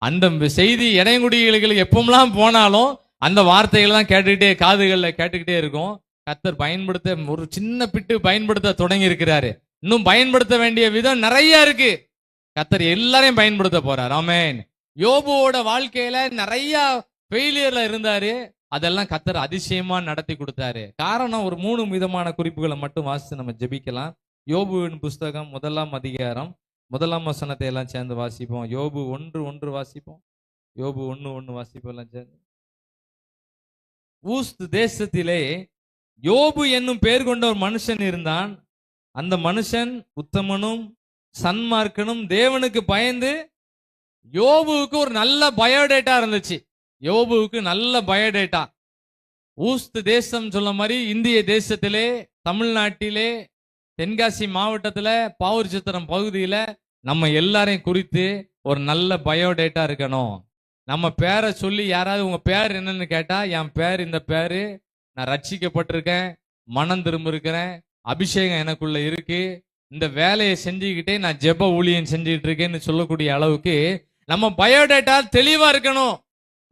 அந்த செய்தி இடையங்குடிகளுக்கு எப்பமெல்லாம் போனாலும் அந்த வார்த்தைகளை தான் கேட்டுக்கிட்டே காதுகளில் கேட்டுக்கிட்டே இருக்கும். கர்த்தர் பயன்படுத்த ஒரு சின்ன பிட்டு பயன்படுத்த தொடங்கி இருக்கிறாரு. இன்னும் பயன்படுத்த வேண்டிய விதம் நிறைய இருக்கு. கர்த்தர் எல்லாரையும் பயன்படுத்த போறார். ஆமென். யோபுவோட வாழ்க்கையில நிறைய ஃபெயிலியர்ல இருந்தாரு. அதெல்லாம் கர்த்தர் அதிசயமா நடத்தி கொடுத்தாரு. காரணம் ஒரு 3 விதமான குறிப்புகளை மட்டும் வாசித்து நம்ம ஜெபிக்கலாம். யோபுவின் புஸ்தகம் 1ஆம் அதிகாரம் 1ஆம் வசனத்தை எல்லாம் சேர்ந்து வாசிப்போம். யோபு 1:1 வாசிப்போம். யோபு 1:1 வாசிப்போம் எல்லாம் சேர்ந்து. ஊஸ் தேசத்திலே யோபு என்னும் பெயர் கொண்ட ஒரு மனுஷன் இருந்தான். அந்த மனுஷன் உத்தமனும் சன்மார்க்கனும் தேவனுக்கு பயந்து. யோபுவுக்கு ஒரு நல்ல பயோடேட்டா இருந்துச்சு. யோபுவுக்கு நல்ல பயோடேட்டா. ஊஸ்து தேசம் சொல்ல மாதிரி இந்திய தேசத்திலே, தமிழ்நாட்டிலே, தென்காசி மாவட்டத்துல, பாவூர் சித்திரம் பகுதியில நம்ம எல்லாரையும் குறித்து ஒரு நல்ல பயோடேட்டா இருக்கணும். நம்ம பேரை சொல்லி யாராவது உங்க பேர் என்னன்னு கேட்டா, என் பேர் இந்த பேரு, நான் ரட்சிக்கப்பட்டிருக்கேன், மனம் திரும்ப இருக்கிறேன், அபிஷேகம் எனக்குள்ள இருக்கு, இந்த வேலையை செஞ்சுக்கிட்டே நான் ஜெப ஊழியம் செஞ்சுக்கிட்டு இருக்கேன்னு சொல்லக்கூடிய அளவுக்கு நம்ம பயோடேட்டா தெளிவா இருக்கணும்.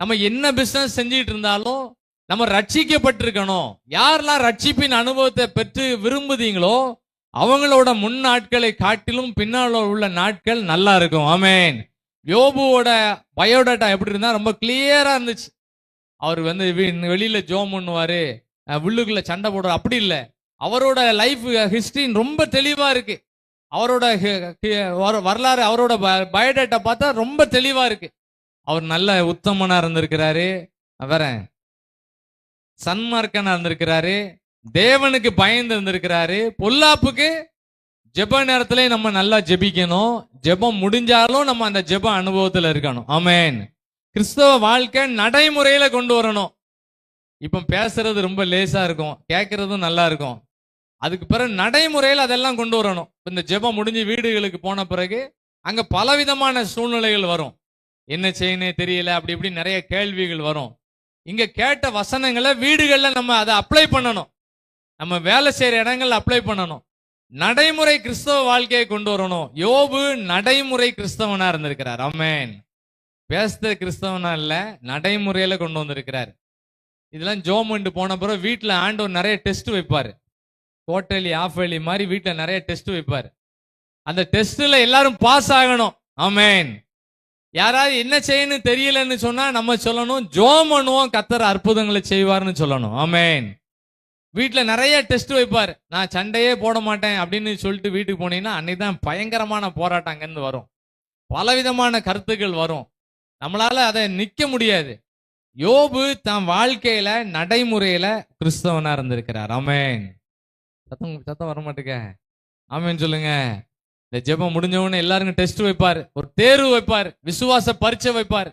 நம்ம என்ன பிசினஸ் செஞ்சுட்டு இருந்தாலும் நம்ம ரட்சிக்கப்பட்டிருக்கணும். யாரெல்லாம் ரட்சிப்பின் அனுபவத்தை பெற்று விரும்புதீங்களோ அவங்களோட முன் நாட்களை காட்டிலும் பின்னால் உள்ள நாட்கள் நல்லா இருக்கும். ஆமென். யோபுவோட பயோடேட்டா எப்படி இருந்தா ரொம்ப கிளியரா இருந்துச்சு. அவர் வெளியில ஜோம் பண்ணுவாரு, உள்ளுக்குள்ள சண்டை போடுவார், அப்படி இல்லை. அவரோட லைஃப் ஹிஸ்டரி ரொம்ப தெளிவா இருக்கு. அவரோட வரலாறு, அவரோட பயோடேட்டா பார்த்தா ரொம்ப தெளிவா இருக்கு. அவர் நல்ல உத்தமனா இருந்திருக்கிறாரு, வேற சன்மார்க்கனா இருந்திருக்கிறாரு, தேவனுக்கு பயந்து இருந்திருக்கிறாரு. பொல்லாப்புக்கு ஜெப நேரத்திலே நம்ம நல்லா ஜெபிக்கணும். ஜெபம் முடிஞ்சாலும் நம்ம அந்த ஜெப அனுபவத்துல இருக்கணும். ஆமென். கிறிஸ்தவ வாழ்க்கை நடைமுறையில கொண்டு வரணும். இப்ப பேசுறது ரொம்ப லேசா இருக்கும், கேட்கறதும் நல்லா இருக்கும். அதுக்கு பிறகு நடைமுறையில் அதெல்லாம் கொண்டு வரணும். இந்த ஜெபம் முடிஞ்சு வீடுகளுக்கு போன பிறகு அங்க பலவிதமான சூழ்நிலைகள் வரும். என்ன செய்யணும் தெரியல, அப்படி இப்படி நிறைய கேள்விகள் வரும். இங்க கேட்ட வசனங்களை வீடுகள்ல நம்ம அதை அப்ளை பண்ணணும். நம்ம வேலை செய்யற இடங்கள்ல அப்ளை பண்ணணும். நடைமுறை கிறிஸ்தவ வாழ்க்கையை கொண்டு வரணும். யோபு நடைமுறை கிறிஸ்தவனா இருந்திருக்கிறார். ஆமென். பேசுற கிறிஸ்தவனா இல்ல, நடைமுறையில கொண்டு வந்திருக்கிறார். இதெல்லாம் ஜோமெண்ட் போன பிறகு வீட்டுல ஆண்டவர் நிறைய டெஸ்ட் வைப்பாரு. குவார்டர்லி, ஆஃப் இயர்லி மாதிரி வீட்டுல நிறைய டெஸ்ட் வைப்பாரு. அந்த டெஸ்ட்ல எல்லாரும் பாஸ் ஆகணும். ஆமென். யாராவது என்ன செய்யணும் தெரியலன்னு சொன்னா நம்ம சொல்லணும், ஜோம் பண்ணுவோம், கர்த்தர் அற்புதங்களை செய்வார்னு சொல்லணும். ஆமென். வீட்டுல நிறைய டெஸ்ட் வைப்பாரு. நான் சண்டையே போட மாட்டேன் அப்படின்னு சொல்லிட்டு வீட்டுக்கு போனீங்கன்னா அன்னைக்கு தான் பயங்கரமான போராட்டம் அங்கிருந்து வரும். பலவிதமான கருத்துக்கள் வரும். நம்மளால அதை நிக்க முடியாது. யோபு தன் வாழ்க்கையில நடைமுறையில கிறிஸ்தவனா இருந்திருக்கிறார். ஆமென். சத்தம் வர மாட்டேங்க. ஆமென் சொல்லுங்க. இந்த ஜெபம் முடிஞ்சவொன்னு எல்லாருக்கும் டெஸ்ட் வைப்பாரு, ஒரு தேர்வு வைப்பாரு, விசுவாச பரீட்சை வைப்பாரு.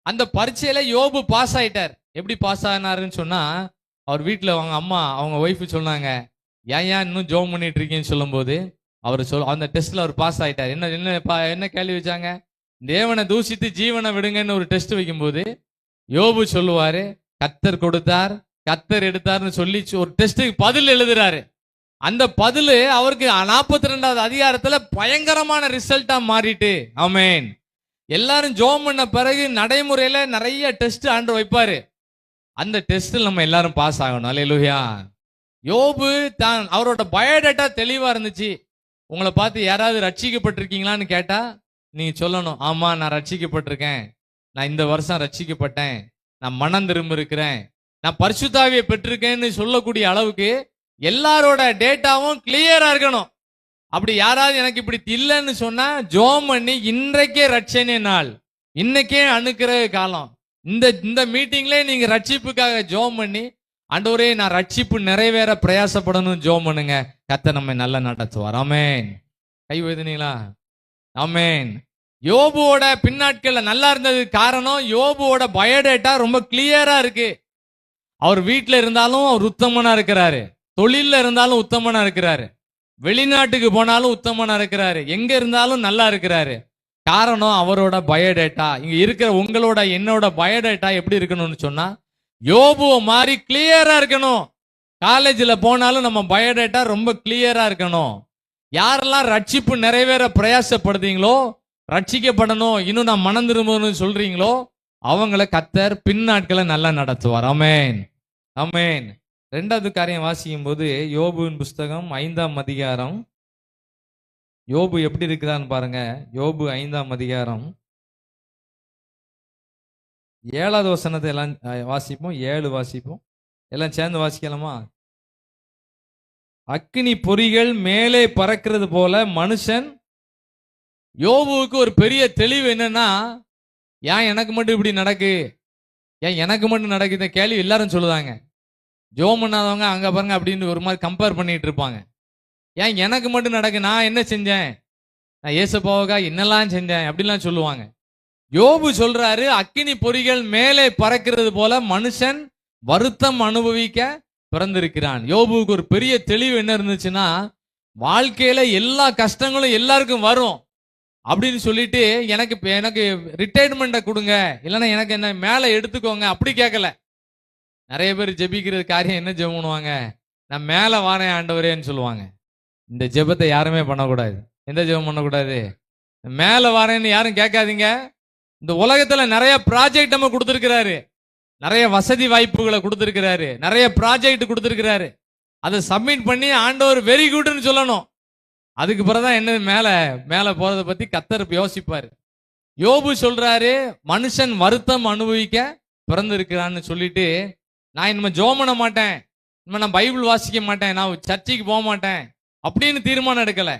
அந்த பரீட்சையில யோபு பாஸ் ஆயிட்டார். எப்படி பாஸ் ஆனாருன்னு சொன்னா, அவர் வீட்டுல அவங்க அம்மா, அவங்க ஒய்ஃபு சொன்னாங்க, ஏன் இன்னும் ஜோம் பண்ணிட்டு இருக்கீங்கன்னு சொல்லும் போது அவர் அந்த டெஸ்ட்ல அவர் பாஸ் ஆயிட்டார். என்ன கேள்வி வச்சாங்க? தேவனை தூஷித்து ஜீவனை விடுங்கன்னு ஒரு டெஸ்ட் வைக்கும்போது யோபு சொல்லுவாரு, கர்த்தர் கொடுத்தார், கர்த்தர் எடுத்தார்னு சொல்லி ஒரு டெஸ்ட்டுக்கு பதில் எழுதுறாரு. அந்த பதிலு அவருக்கு 42வது அதிகாரத்துல பயங்கரமான ரிசல்ட்டா மாறிட்டு. ஆமென். எல்லாரும் ஜெபம் பண்ண பிறகு நடைமுறையில நிறைய டெஸ்ட் ஆண்டவர் வைப்பாரு. அந்த டெஸ்ட்ல நம்ம எல்லாரும் பாஸ் ஆகணும். அல்லேலூயா. யோபு தான் அவரோட பயோடேட்டா தெளிவா இருந்துச்சு. உங்களை பார்த்து யாராவது ரட்சிக்கப்பட்டிருக்கீங்களான்னு கேட்டா நீங்க சொல்லணும், ஆமா நான் ரட்சிக்கப்பட்டிருக்கேன், நான் இந்த வருஷம் ரட்சிக்கப்பட்டேன், நான் மனம் திரும்ப இருக்கிறேன், நான் பரிசுத்தாவியை பெற்றிருக்கேன்னு சொல்லக்கூடிய அளவுக்கு எல்லாரோட டேட்டாவும் கிளியரா இருக்கணும். அப்படி யாராவது எனக்கு இப்படி இல்லைன்னு சொன்னா ஜெபம் பண்ணி இன்றைக்கே ரட்சணை நாள், இன்னைக்கே அணுக்கிற காலம், இந்த மீட்டிங்ல நீங்க ரட்சிப்புக்காக ஜெபம் பண்ணி ஆண்டவரே நான் ரட்சிப்பு நிறைவேற பிரயாசப்படணும் ஜெபம் பண்ணுங்க. கர்த்தர் நம்மை நல்லா நடத்துவார். ஆமென். கை வைத்தீங்களா? ஆமென். யோபுவோட பின்னாட்கள்ல நல்லா இருந்தது காரணம் யோபுவோட பயோடேட்டா ரொம்ப கிளியரா இருக்கு. அவர் வீட்டுல இருந்தாலும் அவர் உத்தமனா இருக்கிறாரு, தொழில்ல இருந்தாலும் உத்தமனா இருக்கிறாரு, வெளிநாட்டுக்கு போனாலும் உத்தமனா இருக்கிறாரு, எங்க இருந்தாலும் நல்லா இருக்கிறாரு. காரணம் அவரோட பயோடேட்டா. இங்க இருக்கிற உங்களோட என்னோட பயோடேட்டா எப்படி இருக்கணும்னு சொன்னா யோபுவை மாதிரி கிளியரா இருக்கணும். காலேஜில் போனாலும் நம்ம பயோடேட்டா ரொம்ப கிளியரா இருக்கணும். யாரெல்லாம் ரட்சிப்பு நிறைவேற பிரயாசப்படுறீங்களோ, ரட்சிக்கப்படணும், இன்னும் நான் மனம் திரும்பணும்னு சொல்றீங்களோ அவங்கள கர்த்தர் பின்னாட்களை நல்லா நடத்துவார். ஆமென். ஆமென். 2வது காரியம் வாசிக்கும் போது யோபுவின் புஸ்தகம் 5ஆம் அதிகாரம். யோபு எப்படி இருக்கிறான்னு பாருங்க. யோபு 5ஆம் அதிகாரம் 7வது வசனத்தை எல்லாம் வாசிப்போம். 7 வாசிப்போம். எல்லாம் சேர்ந்து வாசிக்கலாமா? அக்கினி பொறிகள் மேலே பறக்கிறது போல மனுஷன். யோபுவுக்கு ஒரு பெரிய தெளிவு என்னன்னா, ஏன் எனக்கு மட்டும் இப்படி நடக்கு, ஏன் எனக்கு மட்டும் நடக்குது கேள்வி எல்லாரும் சொல்லுதாங்க. ஜெபம் பண்ணாதவங்க அங்க பாருங்க அப்படின்னு ஒரு மாதிரி கம்பேர் பண்ணிட்டு இருப்பாங்க. ஏன் எனக்கு மட்டும் நடக்கு, நான் என்ன செஞ்சேன், நான் ஏசப்பாவுக்கா என்னெல்லாம் செஞ்சேன் அப்படிலாம் சொல்லுவாங்க. யோபு சொல்றாரு, அக்கினி பொறிகள் மேலே பறக்கிறது போல மனுஷன் வருத்தம் அனுபவிக்க பிறந்திருக்கிறான். யோபுவுக்கு ஒரு பெரிய தெளிவு என்ன இருந்துச்சுன்னா, வாழ்க்கையில எல்லா கஷ்டங்களும் எல்லாருக்கும் வரும் அப்படின்னு சொல்லிட்டு எனக்கு ரிட்டையர்மெண்ட்டை கொடுங்க, இல்லைன்னா எனக்கு என்ன மேலே எடுத்துக்கோங்க அப்படி கேட்கல. நிறைய பேர் ஜெபிக்கிறது காரியம் என்ன ஜெபம் பண்ணுவாங்க, நான் மேலே வாரேன் ஆண்டவரேன்னு சொல்லுவாங்க. இந்த ஜெபத்தை யாருமே பண்ணக்கூடாது. எந்த ஜெபம் பண்ணக்கூடாது? மேலே வாரேன்னு யாரும் கேட்காதீங்க. இந்த உலகத்துல நிறைய ப்ராஜெக்ட் நம்ம கொடுத்திருக்கிறாரு, நிறைய வசதி வாய்ப்புகளை கொடுத்திருக்கிறாரு, நிறைய ப்ராஜெக்ட் கொடுத்திருக்கிறாரு. அதை சப்மிட் பண்ணி ஆண்டவர் வெரி குட்னு சொல்லணும். அதுக்கு பிறகுதான் என்ன மேல போறதை பத்தி கர்த்தர் யோசிப்பாரு. யோபு சொல்றாரு, மனுஷன் வருத்தம் அனுபவிக்க பிறந்திருக்கிறான்னு சொல்லிட்டு, நான் இனிமே ஜெபம் பண்ண மாட்டேன், இனிமே நான் பைபிள் வாசிக்க மாட்டேன், நான் சர்ச்சைக்கு போக மாட்டேன் அப்படின்னு தீர்மானம் எடுக்கல.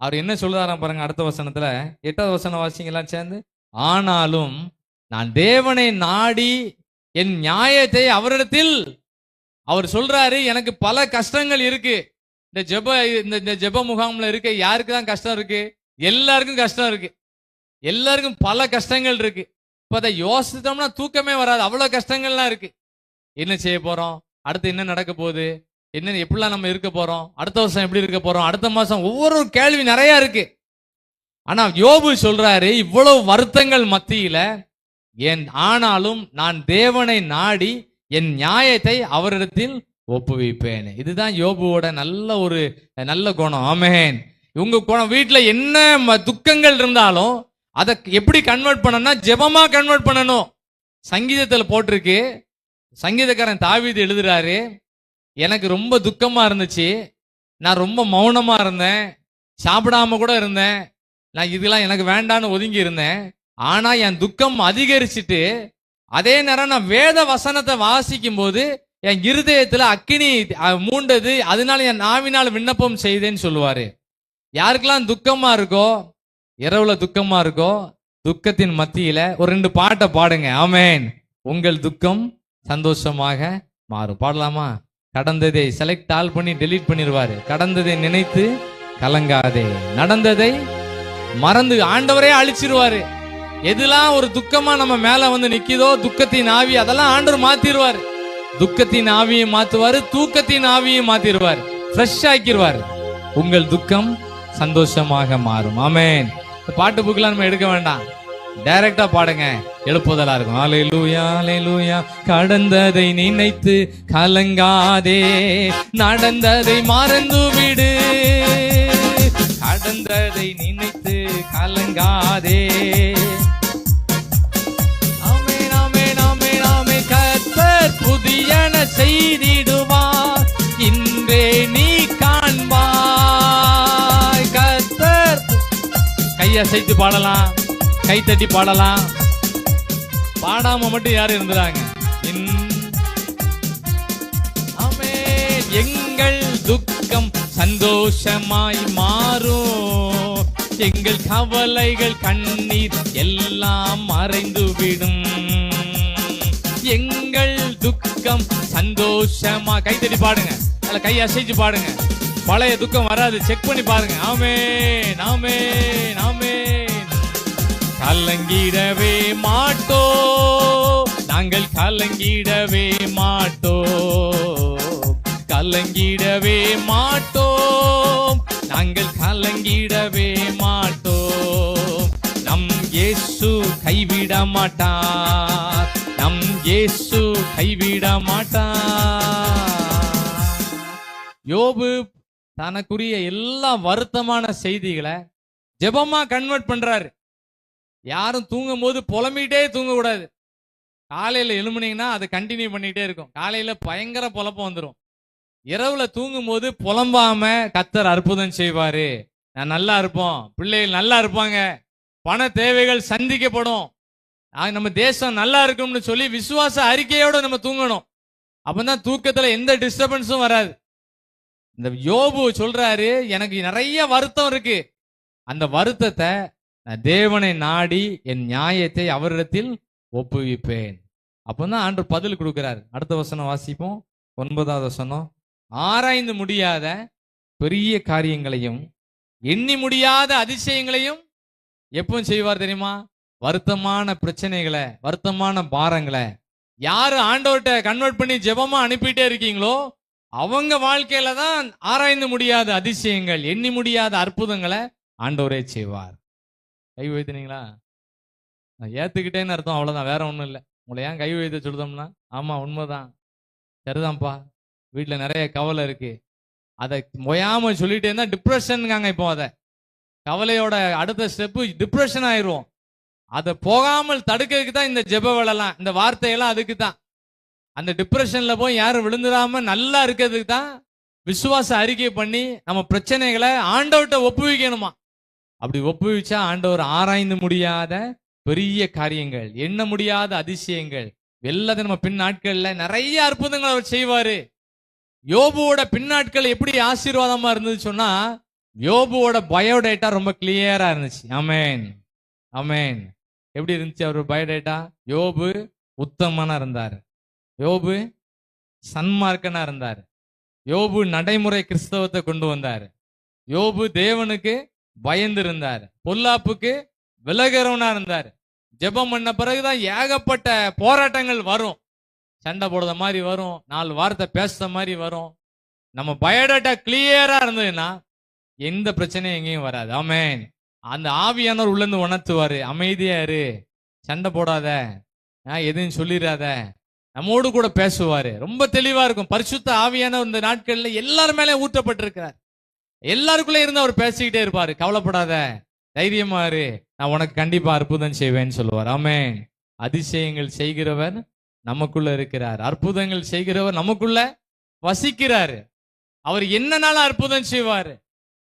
அவர் என்ன சொல்றாராம் பாருங்க அடுத்த வசனத்துல. 8வது வசனம் வாசிங்கலாம் சேர்ந்து. ஆனாலும் நான் தேவனை நாடி என் நியாயத்தை அவரிடத்தில். அவர் சொல்றாரு, எனக்கு பல கஷ்டங்கள் இருக்கு. இந்த ஜெப முகாம்ல இருக்க யாருக்கு தான் கஷ்டம் இருக்கு? எல்லாருக்கும் கஷ்டம் இருக்கு. எல்லாருக்கும் பல கஷ்டங்கள் இருக்கு. இப்ப அதை யோசித்தோம்னா தூக்கமே வராது, அவ்வளவு கஷ்டங்கள்லாம் இருக்கு. என்ன செய்ய போறோம், அடுத்து என்ன நடக்க போகுது, என்ன எப்படிலாம் நம்ம இருக்க போறோம், அடுத்த வருஷம் எப்படி இருக்க போறோம், அடுத்த மாசம், ஒவ்வொரு கேள்வி நிறைய இருக்கு. ஆனா யோபு சொல்றாரு, இவ்வளவு வருத்தங்கள் மத்தியில ஆனாலும் நான் தேவனை நாடி என் நியாயத்தை அவரிடத்தில் ஒப்புவிப்பேன். இதுதான் யோபுவோட நல்ல குணம். ஆமென். உங்க குணம் வீட்டுல என்ன துக்கங்கள் இருந்தாலும் அதை எப்படி கன்வெர்ட் பண்ணணும்னா ஜெபமா கன்வெர்ட் பண்ணணும். சங்கீதத்துல போட்டிருக்கு, சங்கீதக்காரன் தாவீது எழுதுறாரு, எனக்கு ரொம்ப துக்கமா இருந்துச்சு, நான் ரொம்ப மௌனமா இருந்தேன், சாப்பிடாம கூட இருந்தேன், நான் இதெல்லாம் எனக்கு வேண்டான்னு ஒதுங்கி இருந்தேன். ஆனா என் துக்கம் அதிகரிச்சுட்டு அதே நேரம் நான் வேத வசனத்தை வாசிக்கும் போது என் இருதயத்துல அக்கினி மூண்டது, அதனால என் நாவினால் விண்ணப்பம் செய்தேன்னு சொல்லுவாரு. யாருக்கெல்லாம் துக்கமா இருக்கோ, இரவுல துக்கமா இருக்கோ, துக்கத்தின் மத்தியில ஒரு 2 பாட்டை பாடுங்க. ஆமென். உங்கள் துக்கம் சந்தோஷமாக மாறும். பாடலாமா? கடந்ததை செலக்ட் ஆல் பண்ணி டெலீட் பண்ணிடுவாரு. கடந்ததை நினைத்து கலங்காதே, நடந்ததை மறந்து ஆண்டவரே அழிச்சிருவாரு. எதுலாம் ஒரு துக்கமா நம்ம மேல வந்து நிக்குதோ, துக்கத்தின் ஆவி, அதெல்லாம் ஆண்டவர் மாத்திருவாரு. துக்கத்தின் ஆவியை மாத்துவாரு, தூக்கத்தின் ஆவியை மாத்திருவாரு, ஃப்ரெஷ் ஆக்கிடுவாரு. உங்கள் துக்கம் சந்தோஷமாக மாறும். ஆமென். பாட்டு புக்கெல்லாம் நம்ம எடுக்க வேண்டாம். டைரக்டா பாடுங்க, எழுப்புதலா இருக்கும். ஹalleluya ஹalleluya. கடந்ததை நினைத்து கலங்காதே, நடந்ததை மறந்து விடு. கடந்ததை நினைத்து கலங்காதே. ஆமென் ஆமென் ஆமென் ஆமென். கர்த்தர் புதியன செய்திடுவார், இன்றே நீ காண்பாய். கர்த்தர். கையசைத்து பாடலாம், கை தட்டி பாடலாம். பாடாம மட்டும் யாரும் இருந்துறாங்க. ஆமென். எங்கள் துக்கம் சந்தோஷமாய் மாறும், எங்கள் கவலைகள் கண்ணீர் எல்லாம் மறைந்துவிடும். எங்கள் துக்கம் சந்தோஷமா. கை தட்டி பாடுங்க, அல்ல கை அசைச்சு பாடுங்க. பழைய துக்கம் வராது, செக் பண்ணி பாருங்க. ஆமென் ஆமென் ஆமென். கலங்கிடவே மாட்டோ, நாங்கள் கலங்கிடவே மாட்டோம், கலங்கிடவே மாட்டோம், நாங்கள் கலங்கிடவே மாட்டோம். நம் இயேசு கைவிட மாட்டார், நம் இயேசு கைவிட மாட்டார். யோபு தனக்குரிய எல்லா வருத்தமான செய்திகளை ஜெபமா கன்வெர்ட் பண்றாரு. யாரும் தூங்கும் போது புலம்பிட்டே தூங்க கூடாது. காலையில எழுமுனீங்கன்னா அது கண்டினியூ பண்ணிட்டே இருக்கும். காலையில பயங்கர புலப்பம் வந்துடும். இரவுல தூங்கும் போது புலம்பாம கர்த்தர் அற்புதம் செய்வாரு. நான் நல்லா இருப்போம், பிள்ளைகள் நல்லா இருப்பாங்க, பண தேவைகள் சந்திக்கப்படும், நம்ம தேசம் நல்லா இருக்கும்னு சொல்லி விசுவாச அறிக்கையோட நம்ம தூங்கணும். அப்பதான் தூக்கத்துல எந்த டிஸ்டர்பன்ஸும் வராது. இந்த யோபு சொல்றாரு, எனக்கு நிறைய வருத்தம் இருக்கு, அந்த வருத்தத்தை நான் தேவனை நாடி என் நியாயத்தை அவரிடத்தில் ஒப்புவிப்பேன். அப்பதான் ஆண்டவர் பதில் கொடுக்கிறார். அடுத்த வசனம் வாசிப்போம், 9வது வசனம். ஆராய்ந்து முடியாத பெரிய காரியங்களையும் எண்ணி முடியாத அதிசயங்களையும் எப்போ செய்வார் தெரியுமா? வருத்தமான பிரச்சனைகளை, வருத்தமான பாரங்களை யாரு ஆண்டவர்கிட்ட கன்வெர்ட் பண்ணி ஜெபமா அனுப்பிட்டே இருக்கீங்களோ அவங்க வாழ்க்கையில தான் ஆராய்ந்து முடியாத அதிசயங்கள், எண்ணி முடியாத அற்புதங்களை ஆண்டவரே செய்வார். கை வைத்தனீங்களா? ஏத்துக்கிட்டேன்னு அர்த்தம், அவ்வளவுதான், வேற ஒண்ணும் இல்லை. உங்களை ஏன் கை வைத்த சொல்லுதோம்னா, ஆமா உண்மைதான், சரிதான்ப்பா, வீட்டுல நிறைய கவலை இருக்கு, அதை மொயாம சொல்லிட்டே இருந்தா டிப்ரெஷனுக்காங்க. இப்போ அதை கவலையோட அடுத்த ஸ்டெப்பு டிப்ரெஷன் ஆயிரும். அதை போகாமல் தடுக்கிறதுக்கு தான் இந்த ஜெப வேலைலாம், இந்த வார்த்தையெல்லாம் அதுக்கு தான். அந்த டிப்ரெஷன்ல போய் யாரும் விழுந்துடாம நல்லா இருக்கிறதுக்கு தான் விசுவாச அறிக்கை பண்ணி நம்ம பிரச்சனைகளை ஆண்டவர்கிட்ட ஒப்புவிக்கணுமா. அப்படி ஒப்புவிச்சா ஆண்டவர் ஆராய்ந்து முடியாத பெரிய காரியங்கள், எண்ண முடியாத அதிசயங்கள் எல்லாத்தையும் நம்ம பின் நாட்கள்ல நிறைய அற்புதங்கள் அவர் செய்வாரு. யோபுவோட பின்னாட்கள் எப்படி ஆசீர்வாதமா இருந்தது சொன்னா, யோபுவோட பயோடேட்டா ரொம்ப கிளியரா இருந்துச்சு. ஆமென் ஆமென். எப்படி இருந்துச்சு அவர் பயோடேட்டா? யோபு உத்தமனா இருந்தார், யோபு சன்மார்க்கனா இருந்தார், யோபு நடைமுறை கிறிஸ்தவத்தை கொண்டு வந்தார், யோபு தேவனுக்கு பயந்து இருந்தார், பொல்லாப்புக்கு விலகிறவனா இருந்தார். ஜெபம் பண்ண பிறகுதான் ஏகப்பட்ட போராட்டங்கள் வரும், சண்டை போடுற மாதிரி வரும், 4 வார்த்தை பேசுற மாதிரி வரும். நம்ம பயோடேட்டா கிளியரா இருந்ததுன்னா எந்த பிரச்சனையும் எங்கேயும் வராது. ஆமென். அந்த ஆவியானவர் உள்ள இருந்து உணர்த்துவாரு, அமைதியா இரு, சண்டை போடாத, எதுவும் சொல்லிடாத, நம்மோடு கூட பேசுவாரு. ரொம்ப தெளிவா இருக்கும். பரிசுத்த ஆவியானவர் இந்த நாட்கள்ல எல்லாரும் மேலே ஊற்றப்பட்டிருக்கிறார். எல்லாருக்குள்ளே இருந்து அவர் பேசிக்கிட்டே இருப்பாரு. கவலைப்படாத, தைரியமா இரு, நான் உனக்கு கண்டிப்பா அற்புதம் செய்வேன்னு சொல்லுவார். ஆமென். அதிசயங்கள் செய்கிறவர் நமக்குள்ள இருக்கிறார், அற்புதங்கள் செய்கிறவர் நமக்குள்ள வசிக்கிறாரு. அவர் என்னனாலும் அற்புதம் செய்வாரு.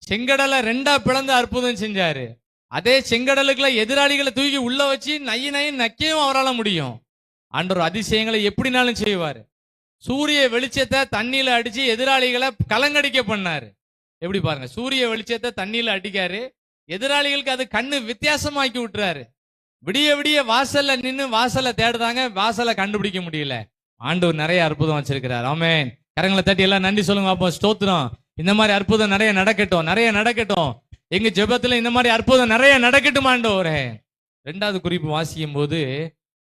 செங்கடலை 2ஆ பிளந்து அற்புதம் செஞ்சாரு. அதே செங்கடலுக்குள்ள எதிராளிகளை தூக்கி உள்ள வச்சு நையும் நக்கையும் அவரால் முடியும். ஆண்டவர் அதிசயங்களை எப்படினாலும் செய்வாரு. சூரிய வெளிச்சத்தை தண்ணியில அடிச்சு எதிராளிகளை கலங்கடிக்க பண்ணாரு. எப்படி பாருங்க, சூரிய வெளிச்சத்தை தண்ணியில அடிக்காரு, எதிராளிகளுக்கு அது கண்ணு வித்தியாசமாக்கி விட்டுறாரு. விடிய விடிய வாசல்ல நின்று வாசலை தேடுறாங்க, வாசலை கண்டுபிடிக்க முடியல. ஆண்டவர் நிறைய அற்புதம் வச்சிருக்கிறார். ஆமென். கரங்களை தட்டி எல்லாம் நன்றி சொல்லுங்க. அப்போ ஸ்தோத்திரம். இந்த மாதிரி அற்புதம் நிறைய நடக்கட்டும், நிறைய நடக்கட்டும். எங்க ஜெபத்துல இந்த மாதிரி அற்புதம் நிறைய நடக்கட்டும் ஆண்டவரே. 2வது குறிப்பு வாசிக்கும் போது,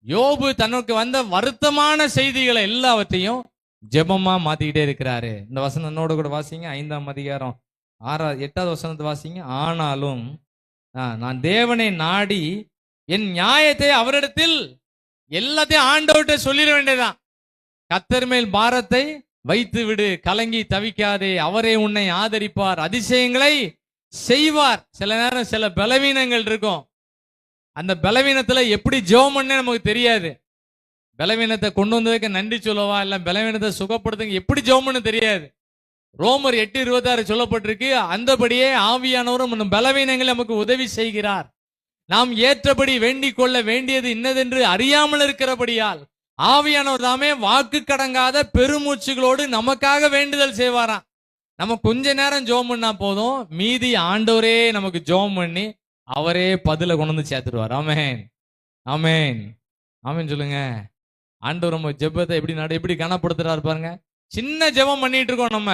யோபு தனக்கு வந்த வருத்தமான செய்திகளை எல்லாவற்றையும் ஜெபமா மாத்திக்கிட்டே இருக்கிறாரு. இந்த வசனம் என்னோட கூட வாசிங்க, 5ஆம் அதிகாரம் 8வது வசனத்தை வாசிங்க. ஆனாலும் நான் தேவனை நாடி என் நியாயத்தை அவரிடத்தில் எல்லாத்தையும் ஆண்டவர்கிட்ட சொல்லிட வேண்டியதான். கர்த்தர் மேல் பாரத்தை வைத்து விடு, கலங்கி தவிக்காதே, அவரே உன்னை ஆதரிப்பார், அதிசயங்களை செய்வார். சில நேரம் சில பலவீனங்கள் இருக்கும், அந்த பலவீனத்துல எப்படி ஜெபம் பண்ண நமக்கு தெரியாது. பலவீனத்தை கொண்டு வந்ததுக்கு நன்றி சொல்லவா, இல்ல பலவீனத்தை சுகப்படுத்துங்க எப்படி ஜெபம் பண்ண தெரியாது. ரோமர் 8:26 சொல்லப்பட்டிருக்கு, அந்தபடியே ஆவியானவரும் பலவீனங்கள் நமக்கு உதவி செய்கிறார். நாம் ஏற்றபடி வேண்டிக் கொள்ள வேண்டியது இன்னதென்று அறியாமல் இருக்கிறபடியால் ஆவியானவர் தாமே வாக்கு கடங்காத பெருமூச்சுகளோடு நமக்காக வேண்டுதல் செய்வாராம். நம்ம கொஞ்ச நேரம் ஜெபம் பண்ணா போதும், மீதி ஆண்டவரே நமக்கு ஜெபம் பண்ணி அவரே பதில கொண்டு வந்து சேர்த்துடுவார். ஆமென், ஆமென், ஆமென் சொல்லுங்க. ஆண்டவர் நம்ம ஜெபத்தை எப்படி கனப்படுத்துறாரு பாருங்க. சின்ன ஜெபம் பண்ணிட்டு இருக்கோம் நம்ம,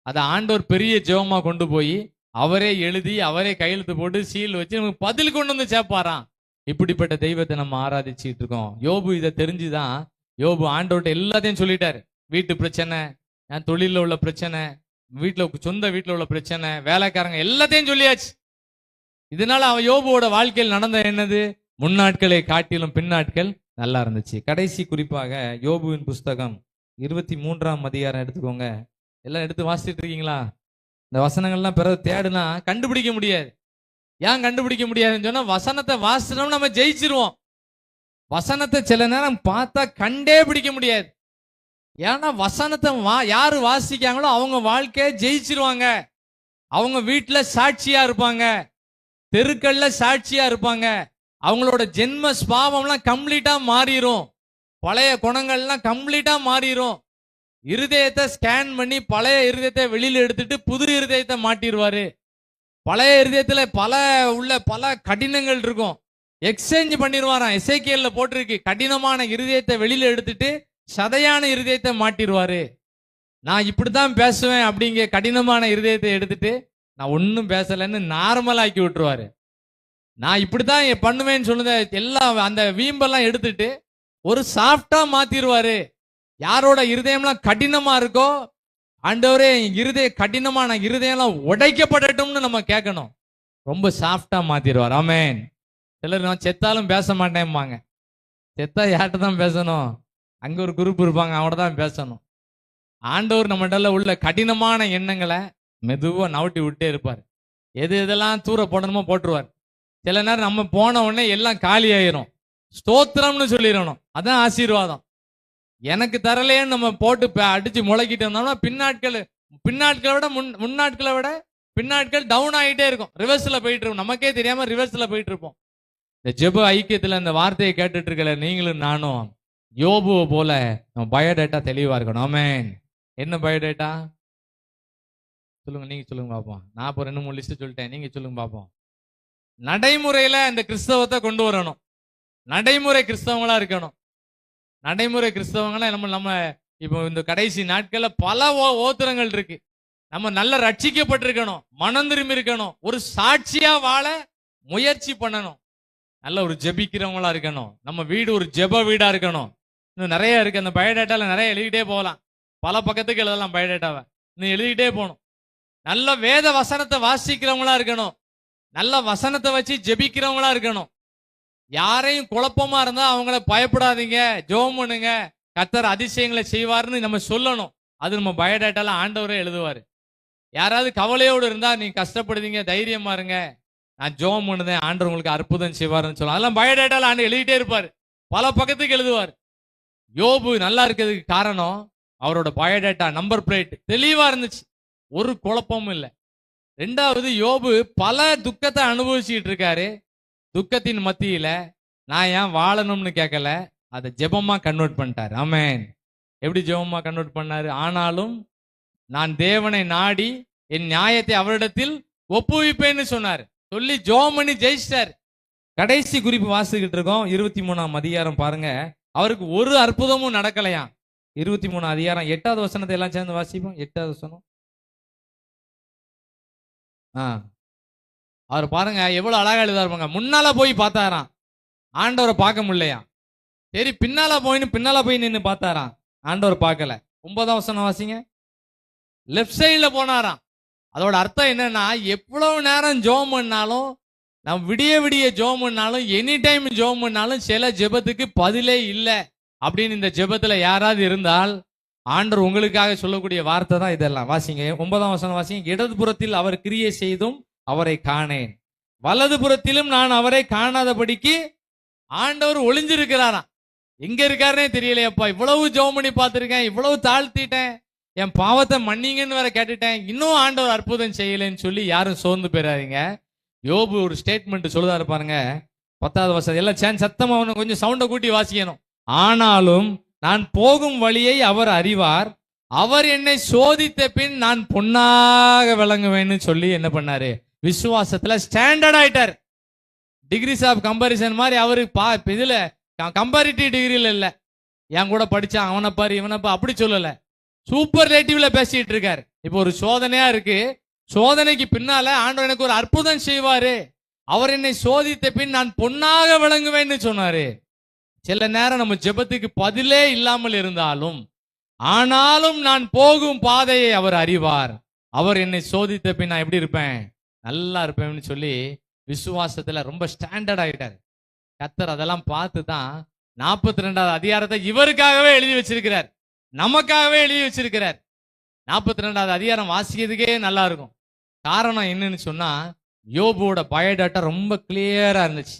அதை ஆண்டவர் பெரிய ஜெபமா கொண்டு போய் அவரே எழுதி அவரே கையெழுத்து போட்டு சீல் வச்சு நமக்கு பதில் கொண்டு வந்து சேர்ப்பாராம். இப்படிப்பட்ட தெய்வத்தை நம்ம ஆராதிச்சுட்டு இருக்கோம். யோபு இதை தெரிஞ்சுதான் யோபு ஆண்டவர்கிட்ட எல்லாத்தையும் சொல்லிட்டாரு. வீட்டு பிரச்சனை, தொழில உள்ள பிரச்சனை, சொந்த வீட்டுல உள்ள பிரச்சனை, வேலைக்காரங்க எல்லாத்தையும் சொல்லியாச்சு. இதனால அவன் யோபுவோட வாழ்க்கையில் நடந்த என்னது, முன்னாட்களை காட்டிலும் பின்னாட்கள் நல்லா இருந்துச்சு. கடைசி குறிப்பாக யோபுவின் புஸ்தகம் 23ஆம் அதிகாரம் எடுத்துக்கோங்க. எல்லாம் எடுத்து வாசிச்சுட்டு இருக்கீங்களா? இந்த வசனங்கள்லாம் பிறகு தேடுனா கண்டுபிடிக்க முடியாது. ஏன் கண்டுபிடிக்க முடியாதுன்னு சொன்னா, வசனத்தை வாசிச்சோம் நம்ம ஜெயிச்சிருவோம். வசனத்தை சில நேரம் பார்த்தா கண்டே பிடிக்க முடியாது. ஏன்னா வசனத்தை யாரு வாசிக்காங்களோ அவங்க வாழ்க்கையை ஜெயிச்சிருவாங்க. அவங்க வீட்டுல சாட்சியா இருப்பாங்க, தெருக்கள்ல சாட்சியா இருப்பாங்க. அவங்களோட ஜென்ம ஸ்பாவம்லாம் கம்ப்ளீட்டா மாறிடும், பழைய குணங்கள்லாம் கம்ப்ளீட்டா மாறிடும். இருதயத்தை ஸ்கேன் பண்ணி பழைய இருதயத்தை வெளியில எடுத்துட்டு புது இருதயத்தை மாட்டிடுவாரு. பழைய இருதயத்துல பல கடினங்கள் இருக்கும், எக்ஸ்சேஞ்ச் பண்ணிடுவாராம். எசேக்கியேல்ல போட்டிருக்கு, கடினமான இருதயத்தை வெளியில எடுத்துட்டு சதையான இருதயத்தை மாட்டிடுவாரு. நான் இப்படித்தான் பேசுவேன் அப்படிங்க கடினமான இருதயத்தை எடுத்துட்டு நான் ஒன்னும் பேசலன்னு நார்மலாக்கி விட்டுருவாரு. நான் இப்படித்தான் பண்ணுவேன்னு சொன்னத எல்லாம் அந்த வீம்பெல்லாம் எடுத்துட்டு ஒரு சாஃப்டா மாத்திடுவாரு. யாரோட இருதயம்லாம் கடினமா இருக்கோ, ஆண்டவரே கடினமான இருதயம்லாம் உடைக்கப்படட்டும்னு நம்ம கேட்கணும். ரொம்ப சாஃப்டா மாத்திடுவார். ஆமென். சிலர் நான் செத்தாலும் பேச மாட்டேன்பாங்க. செத்தா யார்கிட்ட தான் பேசணும்? அங்க ஒரு குரூப் இருப்பாங்க, அவட தான் பேசணும். ஆண்டவர் நம்மகிட்ட உள்ள கடினமான எண்ணங்களை மெதுவா நவட்டி விட்டே இருப்பார். எதெல்லாம் தூர போடணுமோ போட்டுருவார். சில நேரம் நம்ம போன உடனே எல்லாம் காலி ஆயிரும், ஸ்தோத்திரம்னு சொல்லிடணும், அதான் ஆசீர்வாதம். எனக்கு தரலையேன்னு நம்ம போட்டு அடிச்சு முளைக்கிட்டு இருந்தோம்னா பின்னாட்களை விட முன்னாட்களை விட பின்னாட்கள் டவுன் ஆகிட்டே இருக்கும், ரிவர்ஸ்ல போயிட்டு இருக்கும். நமக்கே தெரியாம ரிவர்ஸ்ல போயிட்டு இருப்போம். இந்த ஜெப ஐக்கியத்துல இந்த வார்த்தையை கேட்டுட்டு இருக்கல நீங்களும் நானும் யோபுவை போல நம்ம பயோடேட்டா தெளிவா இருக்கணும். ஆமென். என்ன பயோடேட்டா சொல்லுங்க, நீங்க சொல்லுங்க பாப்போம். நான் இப்போ 2-3 லிஸ்ட் சொல்லிட்டேன், நீங்க சொல்லுங்க பாப்போம். நடைமுறையில இந்த கிறிஸ்தவத்தை கொண்டு வரணும். நடைமுறை கிறிஸ்தவங்களா இருக்கணும். நடைமுறை கிறிஸ்தவங்களா நம்ம இப்போ இந்த கடைசி நாட்கள்ல பல ஓத்திரங்கள் இருக்கு. நம்ம நல்ல ரட்சிக்கப்பட்டிருக்கணும், மனம் திரும்பி இருக்கணும், ஒரு சாட்சியா வாழ முயற்சி பண்ணணும், நல்ல ஒரு ஜெபிக்கிறவங்களா இருக்கணும், நம்ம வீடு ஒரு ஜெப வீடா இருக்கணும். இன்னும் நிறைய இருக்கு, அந்த பயோடேட்டால நிறைய எழுதிட்டே போகலாம், பல பக்கத்துக்கு எழுதலாம் பயோடேட்டாவை, இன்னும் எழுதிட்டே போகணும். நல்ல வேத வசனத்தை வாசிக்கிறவங்களா இருக்கணும், நல்ல வசனத்தை வச்சு ஜெபிக்கிறவங்களா இருக்கணும். யாரையும் குழப்பமா இருந்தா அவங்கள பயப்படாதீங்க, ஜெபம் பண்ணுங்க, கர்த்தர் அதிசயங்களை செய்வார்னு நம்ம சொல்லணும். அது நம்ம பயோடேட்டால ஆண்டவரே எழுதுவாரு. யாராவது கவலையோடு இருந்தா நீங்க கஷ்டப்படுதீங்க, தைரியமா இருங்க, நான் ஜெபம் பண்ணுதேன், ஆண்டவர் உங்களுக்கு அற்புதம் செய்வாருன்னு சொல்லலாம். அதெல்லாம் பயோடேட்டால ஆண்டு எழுதிட்டே இருப்பாரு, பல பக்கத்துக்கு எழுதுவார். யோபு நல்லா இருக்கிறதுக்கு காரணம் அவரோட பயோடேட்டா நம்பர் பிளேட் தெளிவா இருந்துச்சு, ஒரு குழப்பமும் இல்லை. ரெண்டாவது, யோபு பல துக்கத்தை அனுபவிச்சுட்டு இருக்காரு. துக்கத்தின் மத்தியில நான் ஏன் வாழணும்னு கேட்கல, அதை ஜெபமா கன்வெர்ட் பண்ணிட்டாரு. ஆமென். எப்படி ஜெபமா கன்வெர்ட் பண்ணாரு? ஆனாலும் நான் தேவனை நாடி என் நியாயத்தை அவரிடத்தில் ஒப்புவிப்பேன்னு சொன்னார். சொல்லி ஜெபம் பண்ணி ஜெயிச்சிட்டாரு. கடைசி குறிப்பு வாசிக்கிட்டு இருக்கோம், 23ஆம் அதிகாரம் பாருங்க. அவருக்கு ஒரு அற்புதமும் நடக்கலையாம். 23 அதிகாரம் 8வது வசனத்தை எல்லாம் சேர்ந்து வாசிப்போம். 8வது வசனம். அவர் பாருங்க எவ்வளவு அழகா எழுதாருப்பாங்க. முன்னால போய் பார்த்தாராம், ஆண்டவரை பார்க்க முடியலையா. சரி, பின்னால போய் நின்று பார்த்தாராம், ஆண்டவர் பார்க்கல. 9ஆம் வசனம் வாசிங்க. லெப்ட் சைட்ல போனாராம். அதோட அர்த்தம் என்னன்னா, எவ்வளவு நேரம் ஜெபம் பண்ணாலும் நம்ம விடிய விடிய ஜெபம் பண்ணாலும், எனி டைம் ஜெபம் பண்ணாலும் சில ஜெபத்துக்கு பதிலே இல்லை அப்படின்னு இந்த ஜெபத்துல யாராவது இருந்தால், ஆண்டவர் உங்களுக்காக சொல்லக்கூடிய வார்த்தை தான் இதெல்லாம். வாசிங்க 9ஆம் வசனம் வாசிங்க. இடதுபுறத்தில் அவர் கிரியை செய்தும் அவரை காணேன், வலது புறத்திலும் நான் அவரை காணாதபடிக்கு ஆண்டவர் ஒளிஞ்சிருக்கிறாராம். எங்க இருக்காருன்னே தெரியலையப்பா. இவ்வளவு ஜெபம் பண்ணி பார்த்திருக்கேன், இவ்வளவு தாழ்த்திட்டேன், என் பாவத்தை மன்னிங்கன்னு வேற கேட்டுட்டேன், இன்னும் ஆண்டவர் அற்புதம் செய்யலைன்னு சொல்லி யாரும் சோர்ந்து போயிடாதீங்க. யோபு ஒரு ஸ்டேட்மெண்ட் சொல்லுதாரு பாருங்க, 10வது வசனம். எல்லாம் சத்தமா கொஞ்சம் சவுண்டை கூட்டி வாசிக்கணும். ஆனாலும் நான் போகும் வழியை அவர் அறிவார், அவர் என்னை சோதித்த பின் நான் பொன்னாக விளங்குவேன்னு சொல்லி என்ன பண்ணாரு, விசுவாசத்துல ஸ்டாண்டர்ட் ஆயிட்டார். டிகிரிஸ் ஆஃப் கம்பாரிசன் மாதிரி அவருக்கு இதுல கம்பேரிட்டிவ் டிகிரில இல்ல, என் கூட படிச்சா அவனை பாரு இவனை பாரு அப்படி சொல்லல, சூப்பர்லேட்டிவ்ல பேசிட்டு இருக்காரு. இப்போ ஒரு சோதனையா இருக்கு, சோதனைக்கு பின்னால ஆண்டவர் எனக்கு ஒரு அற்புதம் செய்வாரு, அவர் என்னை சோதித்த பின் நான் பொன்னாக விளங்குவேன்னு சொன்னாரு. சில நேரம் நம்ம ஜெபத்துக்கு பதிலே இல்லாமல் இருந்தாலும், ஆனாலும் நான் போகும் பாதையை அவர் அறிவார், அவர் என்னை சோதித்த பின் நான் எப்படி இருப்பேன், நல்லா இருப்பேன்னு சொல்லி விசுவாசத்துல ரொம்ப ஸ்டாண்டர்ட் ஆயிட்டாரு. கர்த்தர் அதெல்லாம் பார்த்து தான் 42வது அதிகாரத்தை இவருக்காகவே எழுதி வச்சிருக்கிறார், நமக்காகவே எழுதி வச்சிருக்கிறார். 42வது அதிகாரம் வாசிக்கிறதுக்கே நல்லா இருக்கும். காரணம் என்னன்னு சொன்னா, யோபுவோட பயோடாட்டா ரொம்ப கிளியரா இருந்துச்சு.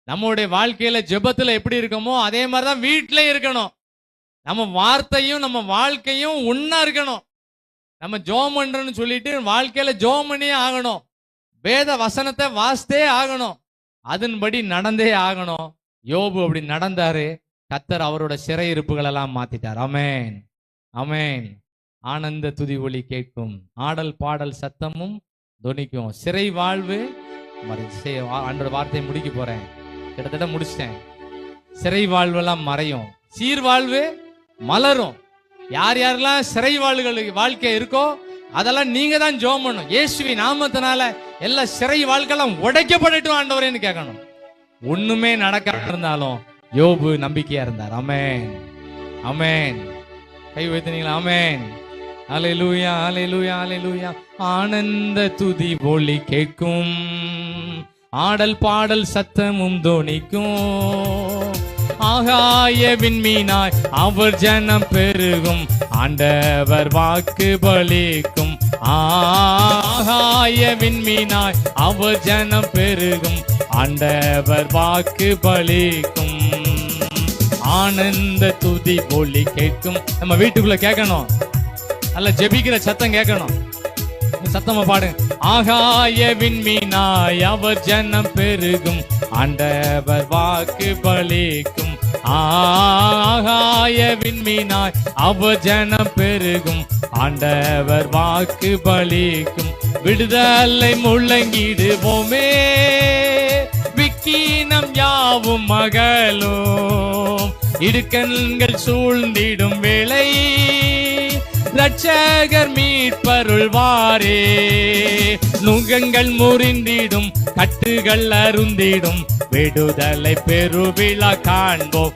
நம்மளுடைய வாழ்க்கையில ஜெபத்துல எப்படி இருக்கோமோ அதே மாதிரிதான் வீட்டில இருக்கணும். நம்ம வார்த்தையும் நம்ம வாழ்க்கையும் ஒன்னா இருக்கணும். நம்ம ஜெபம் பண்றோம்னு சொல்லிட்டு வாழ்க்கையில ஜெபம் பண்ணியே ஆகணும், வேத வசனத்தை வாசித்தே ஆகணும், அதன்படி நடந்தே ஆகணும். யோபு அப்படி நடந்தாரு. கர்த்தர் அவரோட சிறையிருப்புகள் எல்லாம் மாத்திட்டார். ஆமென், ஆமென். ஆனந்த துதி ஒலி கேட்கும், ஆடல் பாடல் சத்தமும் தொனிக்கும். சிறை வாழ்வு ஆண்டோட வார்த்தையை முடிக்க போறேன், கிட்டத்தட்ட முடிச்சிட்டேன். சிறை வாழ்வெல்லாம் மறையும், சீர் வாழ்வு மலரும். யார் யாரெல்லாம் சிறை வாழ்க்கை இருக்கோ அதெல்லாம் நீங்க தான் ஜெபம் பண்ணணும். இயேசுவின் நாமத்தினால எல்லா சிறை வாழ்க்கையெல்லாம் உடைக்கப்படட்டும் ஆண்டவரேன்னு கேட்கணும். ஒண்ணுமே நடக்காம இருந்தாலும் யோபு நம்பிக்கையா இருந்தார். ஆமென், ஆமென். கை வைத்தீங்களா? ஆமென். அல்லேலூயா, அல்லேலூயா, அல்லேலூயா. ஆனந்த துதி ஒலி கேட்கும், ஆடல் பாடல் சத்தமும் தோனிக்கும். ஆகாய விண்மீனாய் அவர் ஜனம் பெருகும், ஆண்டவர் வாக்கு பலிக்கும். ஆகாய விண்மீனாய் அவர் ஜனம் பெருகும், ஆண்டவர் வாக்கு பலிக்கும். ஆனந்த துதி ஒலி கேட்கும். நம்ம வீட்டுக்குள்ள கேட்கணும், அல்ல ஜெபிக்கிற சத்தம் கேட்கணும். சத்தமா பாடுங்க. ஆகாய விண்மீனாய் அவர் ஜனம் பெருகும், ஆண்டவர் வாக்கு பலிக்கும். ஆகாய விண்மீனாய் அவர் ஜனம் பெருகும், ஆண்டவர் வாக்கு பலிக்கும். விடுதலை முழங்கிடுவோமே, விக்கீனம் யாவும் மகளும். இடுக்கண்கள் சூழ்ந்திடும் வேளை ரட்சகர் மீட்பருள்வாரே. நுகங்கள் முறிந்திடும், கட்டுகள் அருந்திடும், விடுதலை பெருவிழா காண்போம்.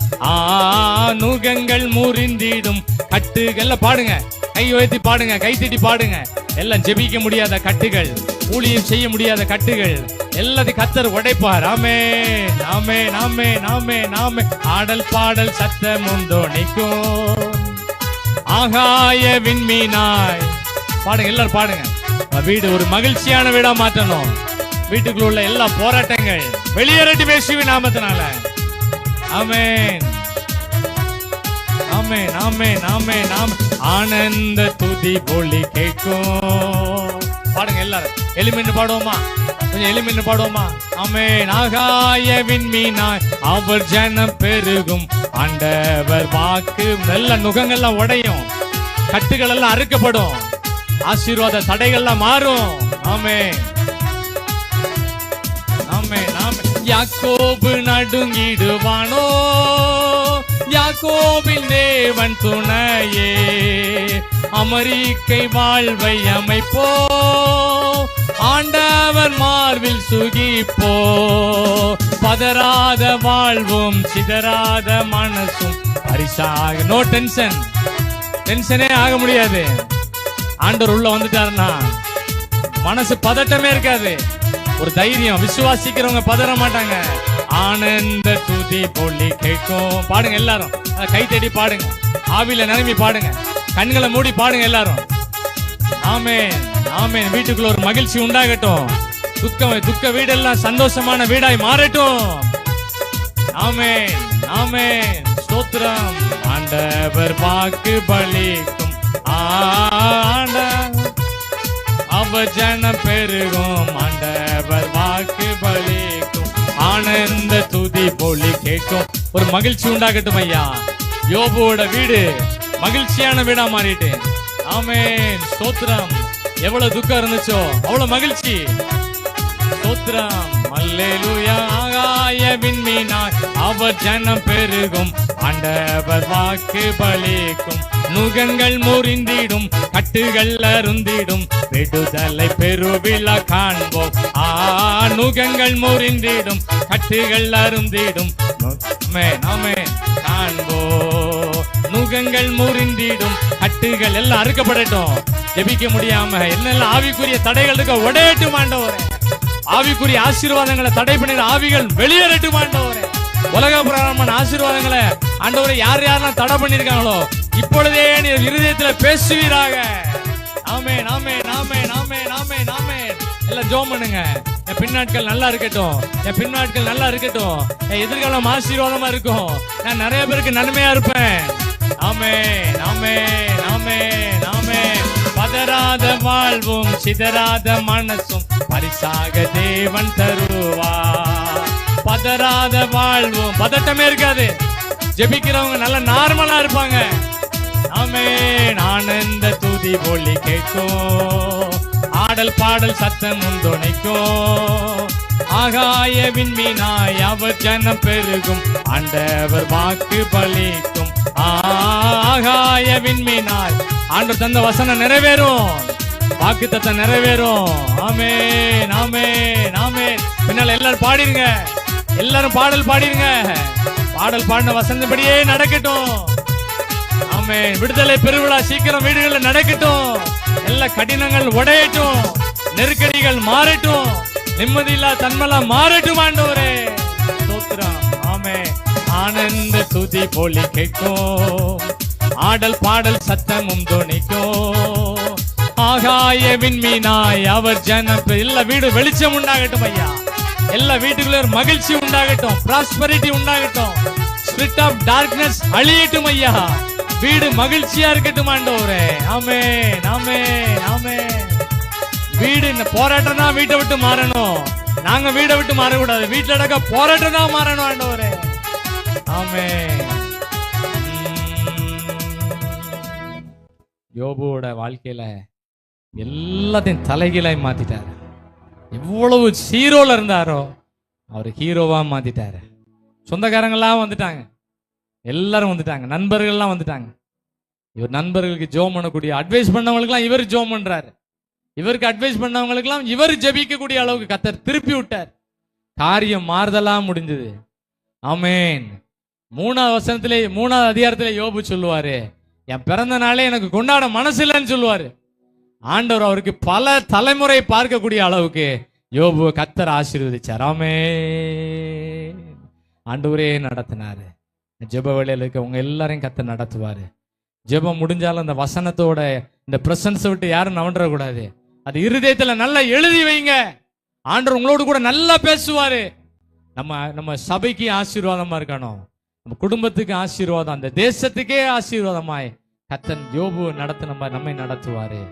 நுகங்கள் முறிந்திடும், கட்டுகள் பாடுங்க, கை உயர்த்தி பாடுங்க, கை தட்டி பாடுங்க. எல்லாம் ஜெபிக்க முடியாத கட்டுகள், ஊழியம் செய்ய முடியாத கட்டுகள் எல்லாத்தையும் கர்த்தர் உடைப்பார். ஆமென், ஆமென், ஆமென், ஆமென், ஆமென். ஆடல் பாடல் சத்தமும் தோனிக்கும். ஆகாய விண்மீனாய் பாடுங்க, எல்லாரும் பாடுங்க. வீடு ஒரு மகிழ்ச்சியான வீடா மாற்றணும். வீட்டுக்குள்ள உள்ள எல்லா போராட்டங்கள் வெளியேறட்டு இயேசுவின் நாமத்தினால. ஆமென், ஆமென், ஆமென், ஆமென், ஆமென். ஆனந்த துதி ஒலி கேட்கும். பாடுங்க எல்லாரும், எளிமைன்னு பாடுவோமா? கொஞ்சம் எளிமைன்னு பாடுவோமா? ஆமென். ஆகாய விண்மீனாய் அவர் ஜனம் பெருகும், ஆண்டவர் வாக்கு. நல்ல நுகங்கள்லாம் உடையும், கட்டுகள் எல்லாம் அறுக்கப்படும், ஆசீர்வாத தடைகள்லாம் மாறும். ஆமென், ஆமென், ஆமென். யாக்கோபு நடுங்கிடுவானோ, யாக்கோபின் தேவன் துணையே. அமெரிக்கை வாழ்வை அமைப்போ, ஆண்டவர் மார்பில் சுகிப்போ. பதறாத வாழ்வும் சிதறாத மனசும் பரிசாக. நோ டென்ஷன், டென்ஷனே ஆக முடியாது. ஆண்டவர் உள்ள வந்துட்டாருன்னா மனசு பதட்டமே இருக்காது. ஒரு தைரியம். விசுவாசிக்கிறவங்க பதற மாட்டாங்க. ஆனந்த துதி பொலி கேட்கும். பாடுங்க எல்லாரும், கை தேடி பாடுங்க, ஆவியில நிரம்பி பாடுங்க, கண்களை மூடி பாடுங்க எல்லாரும். ஆமென் ஆமென். வீட்டுக்குள்ள ஒரு மகிழ்ச்சி உண்டாகட்டும். துக்க வீடெல்லாம் சந்தோஷமான வீடாய் மாறட்டும். ஆமென் ஆமென். ஸ்தோத்திரம். ஆண்டவர் வாக்கு பலிக்கும். அவர் ஜனம் பெருகும். ஆண்டவர் வாக்கு பலிக்கும். ஆனந்த துதி பொலி கேட்கும். ஒரு மகிழ்ச்சி உண்டாகட்டும் ஐயா. யோபுவோட வீடு மகிழ்ச்சியான வீடா மாறிட்டு. ஆமென் ஸ்தோத்திரம். எவ்வளவு துக்கம் இருந்துச்சோ அவ்வளவு மகிழ்ச்சி. ஸ்தோத்திரம். அல்லேலூயா. ஆகாய விண்மீனாய் அவர் ஜனம் பெருகும். ஆண்டவர் வாக்கு பலிக்கும். நுகங்கள் முறிந்திடும், கட்டுகள் அருந்திடும், விடுதலை பெருவிழா காண்போம். நுகங்கள் முறிந்திடும், கட்டுகள் அருந்திடும், காண்போ. நுகங்கள் முறிந்திடும், கட்டுகள் எல்லாம் அறுக்கப்படட்டும். ஜெபிக்க முடியாம என்னெல்லாம் ஆவிக்குரிய தடைகள் இருக்க உடையட்டும் ஆண்டவரே. ஆவிக்குரிய ஆசீர்வாதங்களை தடை பண்ணிற ஆவிகள் வெளியேறட்டும் ஆண்டவரே. உலக பிரகாரமான ஆசீர்வாதங்களை ஆண்டவரை யார் யாரெல்லாம் தடை பண்ணிருக்காங்களோ இப்பொழுதே நீ இருதயத்துல பேசுவீராக. ஆமென் ஆமென் ஆமென் ஆமென் ஆமென் ஆமென். எல்லாம் ஜெபம் பண்ணுங்க. என் பின்னாட்கள் நல்லா இருக்கட்டும், என் பின்னாட்கள் நல்லா இருக்கட்டும், என் எதிர்காலம் ஆசீர்வாதமா இருக்கும், நான் நிறைய பேருக்கு நன்மையா இருப்பேன். ஆமென் ஆமென் ஆமென் ஆமென். பதறாத வாழ்வும் சிதறாத மனசும் பரிசாக தேவன் தருவா. பதறாத வாழ்வும், பதட்டமே இருக்காது. ஜெபிக்கிறவங்க நல்ல நார்மலா இருப்பாங்க. ஆமென். ஆனந்த துதி பொலி கேட்கும். ஆடல் பாடல் சத்தம் துணைக்கும். ஆகாய விண்மீனாய் அவர் ஜனம் பெருகும். ஆண்டவர் வாக்கு பலிக்கும். ஆகாய விண்மீனாய் ஆண்டவர் தந்த வசனம் நிறைவேறும். வாக்கு தத்தம் நிறைவேறும். ஆமென் ஆமென் ஆமென். பின்னால எல்லாரும் பாடிருங்க, எல்லாரும் பாடல் பாடிருங்க. பாடல் பாடின வசனப்படியே நடக்கட்டும். ஆமென். விடுதலை பெருவிழா சீக்கிரம் வீடுகளில் நடக்கட்டும். எல்லா கடினங்கள் உடையட்டும், நெருக்கடிகள் மாறட்டும், நிம்மதியில்லா தன்மெல்லாம் மாறட்டும் ஆண்டவரே. ஸ்தோத்திரம். ஆமென். ஆனந்த துதி பொலி கேட்கும். ஆடல் பாடல் சத்தமும் துணிக்கும். ஆகாய விண்மீனாய் அவர் ஜனம். எல்லா வீடு வெளிச்சம் உண்டாகட்டும் ஐயா. எல்லா வீட்டுக்குள்ள மகிழ்ச்சி உண்டாகட்டும், பிராஸ்பரிட்டி உண்டாகட்டும், ஸ்பிரிட் ஆஃப் டார்க்னஸ் அழியட்டும் ஐயா. வீடு மகிழ்ச்சியா இருக்கட்டும் ஆண்டவரே. ஆமென் ஆமென் ஆமென். வீடு போராட்டம் தான் வீட்டை விட்டு மாறணும். நாங்க வீட்டை விட்டு மாறக்கூடாது. வீட்டுல நடக்க போராட்டம் தான் மாறணும் ஆண்டவரே. ஆமென். யோபுவோட வாழ்க்கையில எல்லாத்தையும் தலைகீழாய் மாத்திட்டாரு. எவ்வளவு ஹீரோல இருந்தாரோ அவர் ஹீரோவா மாத்திட்டாரு. சொந்தக்காரங்களாம் வந்துட்டாங்க, எல்லாரும் வந்துட்டாங்க, நண்பர்கள்லாம் வந்துட்டாங்க. இவர் நண்பர்களுக்கு ஜெபம் பண்ணக்கூடிய அட்வைஸ் பண்ணவங்களுக்குலாம் இவர் ஜெபம் பண்றாரு. இவருக்கு அட்வைஸ் பண்ணவங்களுக்குலாம் இவர் ஜெபிக்கக்கூடிய அளவுக்கு கர்த்தர் திருப்பி விட்டார். காரியம் மாறுதலா முடிஞ்சது. ஆமென். 3வது வசனத்திலே 3வது அதிகாரத்திலே யோபு சொல்லுவாரு, என் பிறந்த நாளே எனக்கு கொண்டாட மனசு இல்லைன்னு சொல்லுவாரு. ஆண்டவர் அவருக்கு பல தலைமுறை பார்க்கக்கூடிய அளவுக்கு யோபு கர்த்தர் ஆசீர்வதிச்சார். ஆமென். ஆண்டவரே நடத்தினாரு. ஜெப வேளையில இருக்க உங்க எல்லாரையும் கர்த்தர் நடத்துவாரு. ஜெபம் முடிஞ்சாலும் அந்த வசனத்தோட இந்த பிரசன்ஸை விட்டு யாரும் நவண்டக்கூடாது. அது இருதயத்துல நல்லா எழுதி வைங்க. ஆண்டவர் உங்களோடு கூட நல்லா பேசுவாரு. நம்ம சபைக்கு ஆசீர்வாதமா இருக்கணும், நம்ம குடும்பத்துக்கு ஆசீர்வாதம், அந்த தேசத்துக்கே ஆசீர்வாதமாய் கர்த்தர் யோபு நம்மை நடத்துவாரு.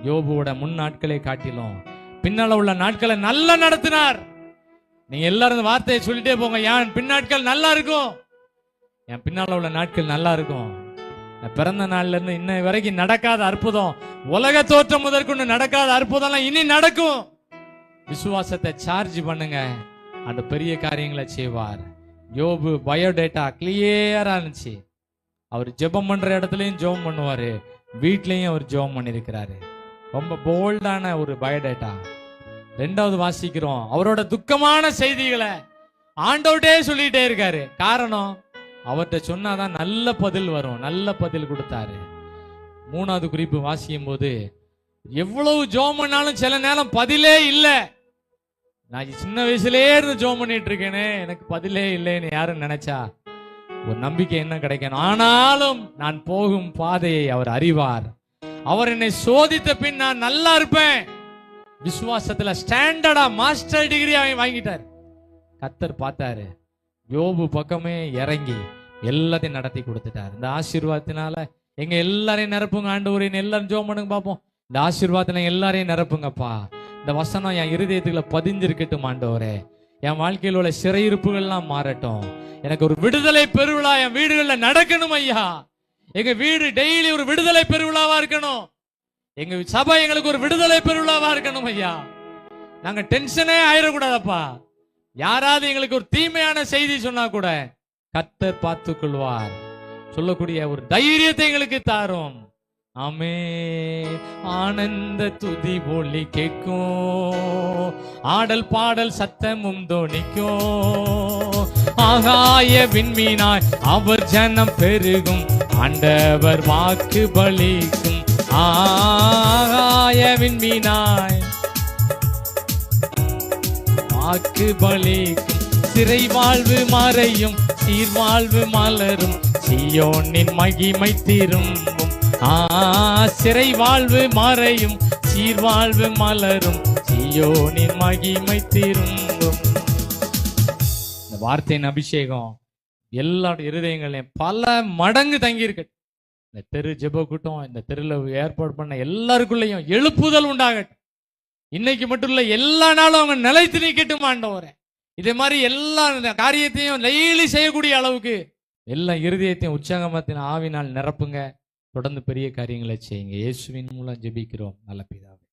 யோபுவோட முன் நாட்களை காட்டிலும் பின்னால உள்ள நாட்களை நல்லா நடத்தினார். நீங்க எல்லாரும் இந்த வார்த்தையை சொல்லிட்டே போங்க. என் பின்னாட்கள் நல்லா இருக்கும், என் பின்னால உள்ள நாட்கள் நல்லா இருக்கும். பிறந்த நாள்ல இருந்து இன்ன வரைக்கும் நடக்காத அற்புதம், உலக தோற்றம் முதற்கொண்டு நடக்காத அற்புதம் இனி நடக்கும். விசுவாசத்தை சார்ஜ் பண்ணுங்க, அந்த பெரிய காரியங்களை செய்வார். யோபு பயோடேட்டா கிளியரா இருந்துச்சு. அவர் ஜெபம் பண்ற இடத்துலயும் ஜெபம் பண்ணுவாரு, வீட்லயும் அவர் ஜெபம் பண்ணிருக்கிறாரு. ரொம்ப போல்டான ஒரு பயோடேட்டா. 2வது வாசிக்கிறோம், அவரோட துக்கமான செய்திகளை ஆண்டவர்ட்டே சொல்லிட்டே இருக்காரு. காரணம், அவர்கிட்ட சொன்னாதான் நல்ல பதில் வரும். நல்ல பதில் கொடுத்தாரு. 3வது குறிப்பு வாசிக்கும் போது, எவ்வளவு ஜெபம் பண்ணாலும் சில நேரம் பதிலே இல்லை. நான் சின்ன வயசுலயே இருந்து ஜெபம் பண்ணிட்டு இருக்கேனே, எனக்கு பதிலே இல்லைன்னு யாரும் நினைச்சா ஒரு நம்பிக்கை என்ன கிடைக்கணும். ஆனாலும் நான் போகும் பாதையை அவர் அறிவார். அவர் என்னை சோதித்த பின் நான் நல்லா இருப்பேன். விசுவாசத்துல ஸ்டாண்டர்டா மாஸ்டர் டிகிரி வாங்கிட்டார். கர்த்தர் பார்த்தாரு, யோபு பக்கமே இறங்கி எல்லாத்தையும் நடத்தி கொடுத்துட்டார். இந்த ஆசீர்வாதத்தினால எங்க எல்லாரையும் நிரப்புங்க ஆண்டவரே. எல்லாரும் ஜெபம் பண்ணுங்க பார்ப்போம். இந்த ஆசீர்வாதத்துல எல்லாரையும் நிரப்புங்கப்பா. இந்த வசனம் என் இருதயத்துக்குள்ள பதிஞ்சிருக்கட்டும் ஆண்டவரே. என் வாழ்க்கையில் உள்ள சிறையிருப்புகள்லாம் மாறட்டும். எனக்கு ஒரு விடுதலை பெருவிழா என் வீடுகள்ல நடக்கணும் ஐயா. எங்க வீடு டெய்லி ஒரு விடுதலை பெருவிழாவா இருக்கணும். எங்க சபை எங்களுக்கு ஒரு விடுதலை பெருவிழாவா இருக்கணும் ஐயா. நாங்க டென்ஷனே ஆயிடக்கூடாதப்பா. யாராவது எங்களுக்கு ஒரு தீமையான செய்தி சொன்னா கூட கர்த்தர் பார்த்துக் கொள்வார் சொல்லக்கூடிய ஒரு தைரியத்தை எங்களுக்கு தாரும். ஆமென். ஆனந்த துதி ஒலி கேட்கும், ஆடல் பாடல் சத்தமும் தோணிக்கும். ஆகாய விண்மீனாய் அவர் ஜனம் பெருகும், ஆண்டவர் வாக்கு பலிக்கும். ஆகாய விண்மீனாய் வாக்கு பலிக்கும். சிறை வாழ்வு மறையும், சீர்வாழ்வு மலரும், சீயோனின் மகிமை திரும்பும். சிறை வாழ்வு மறையும், சீர்வாழ்வு மலரும், சீயோனின் மகிமை திரும்பும். இந்த வார்த்தையின் அபிஷேகம் எல்லா இருதயங்களையும் பல மடங்கு தங்கி இருக்கு. இந்த தெரு ஜெப கூட்டம், இந்த தெருல ஏற்பாடு பண்ண எல்லாருக்குள்ளேயும் எழுப்புதல் உண்டாகட்டும். இன்னைக்கு மட்டும் இல்ல, எல்லா நாளும் அவங்க நிலைத்து நிக்கட்டும் ஆண்டவரே. இதே மாதிரி எல்லா காரியத்தையும் டெய்லி செய்யக்கூடிய அளவுக்கு எல்லா இருதயத்தையும் உற்சாகமத்தின் ஆவினால் நிரப்புங்க. தொடர்ந்து பெரிய காரியங்களை செய்யுங்க. இயேசுவின் மூலம் ஜெபிக்கிறோம் நல்ல பிதாவே.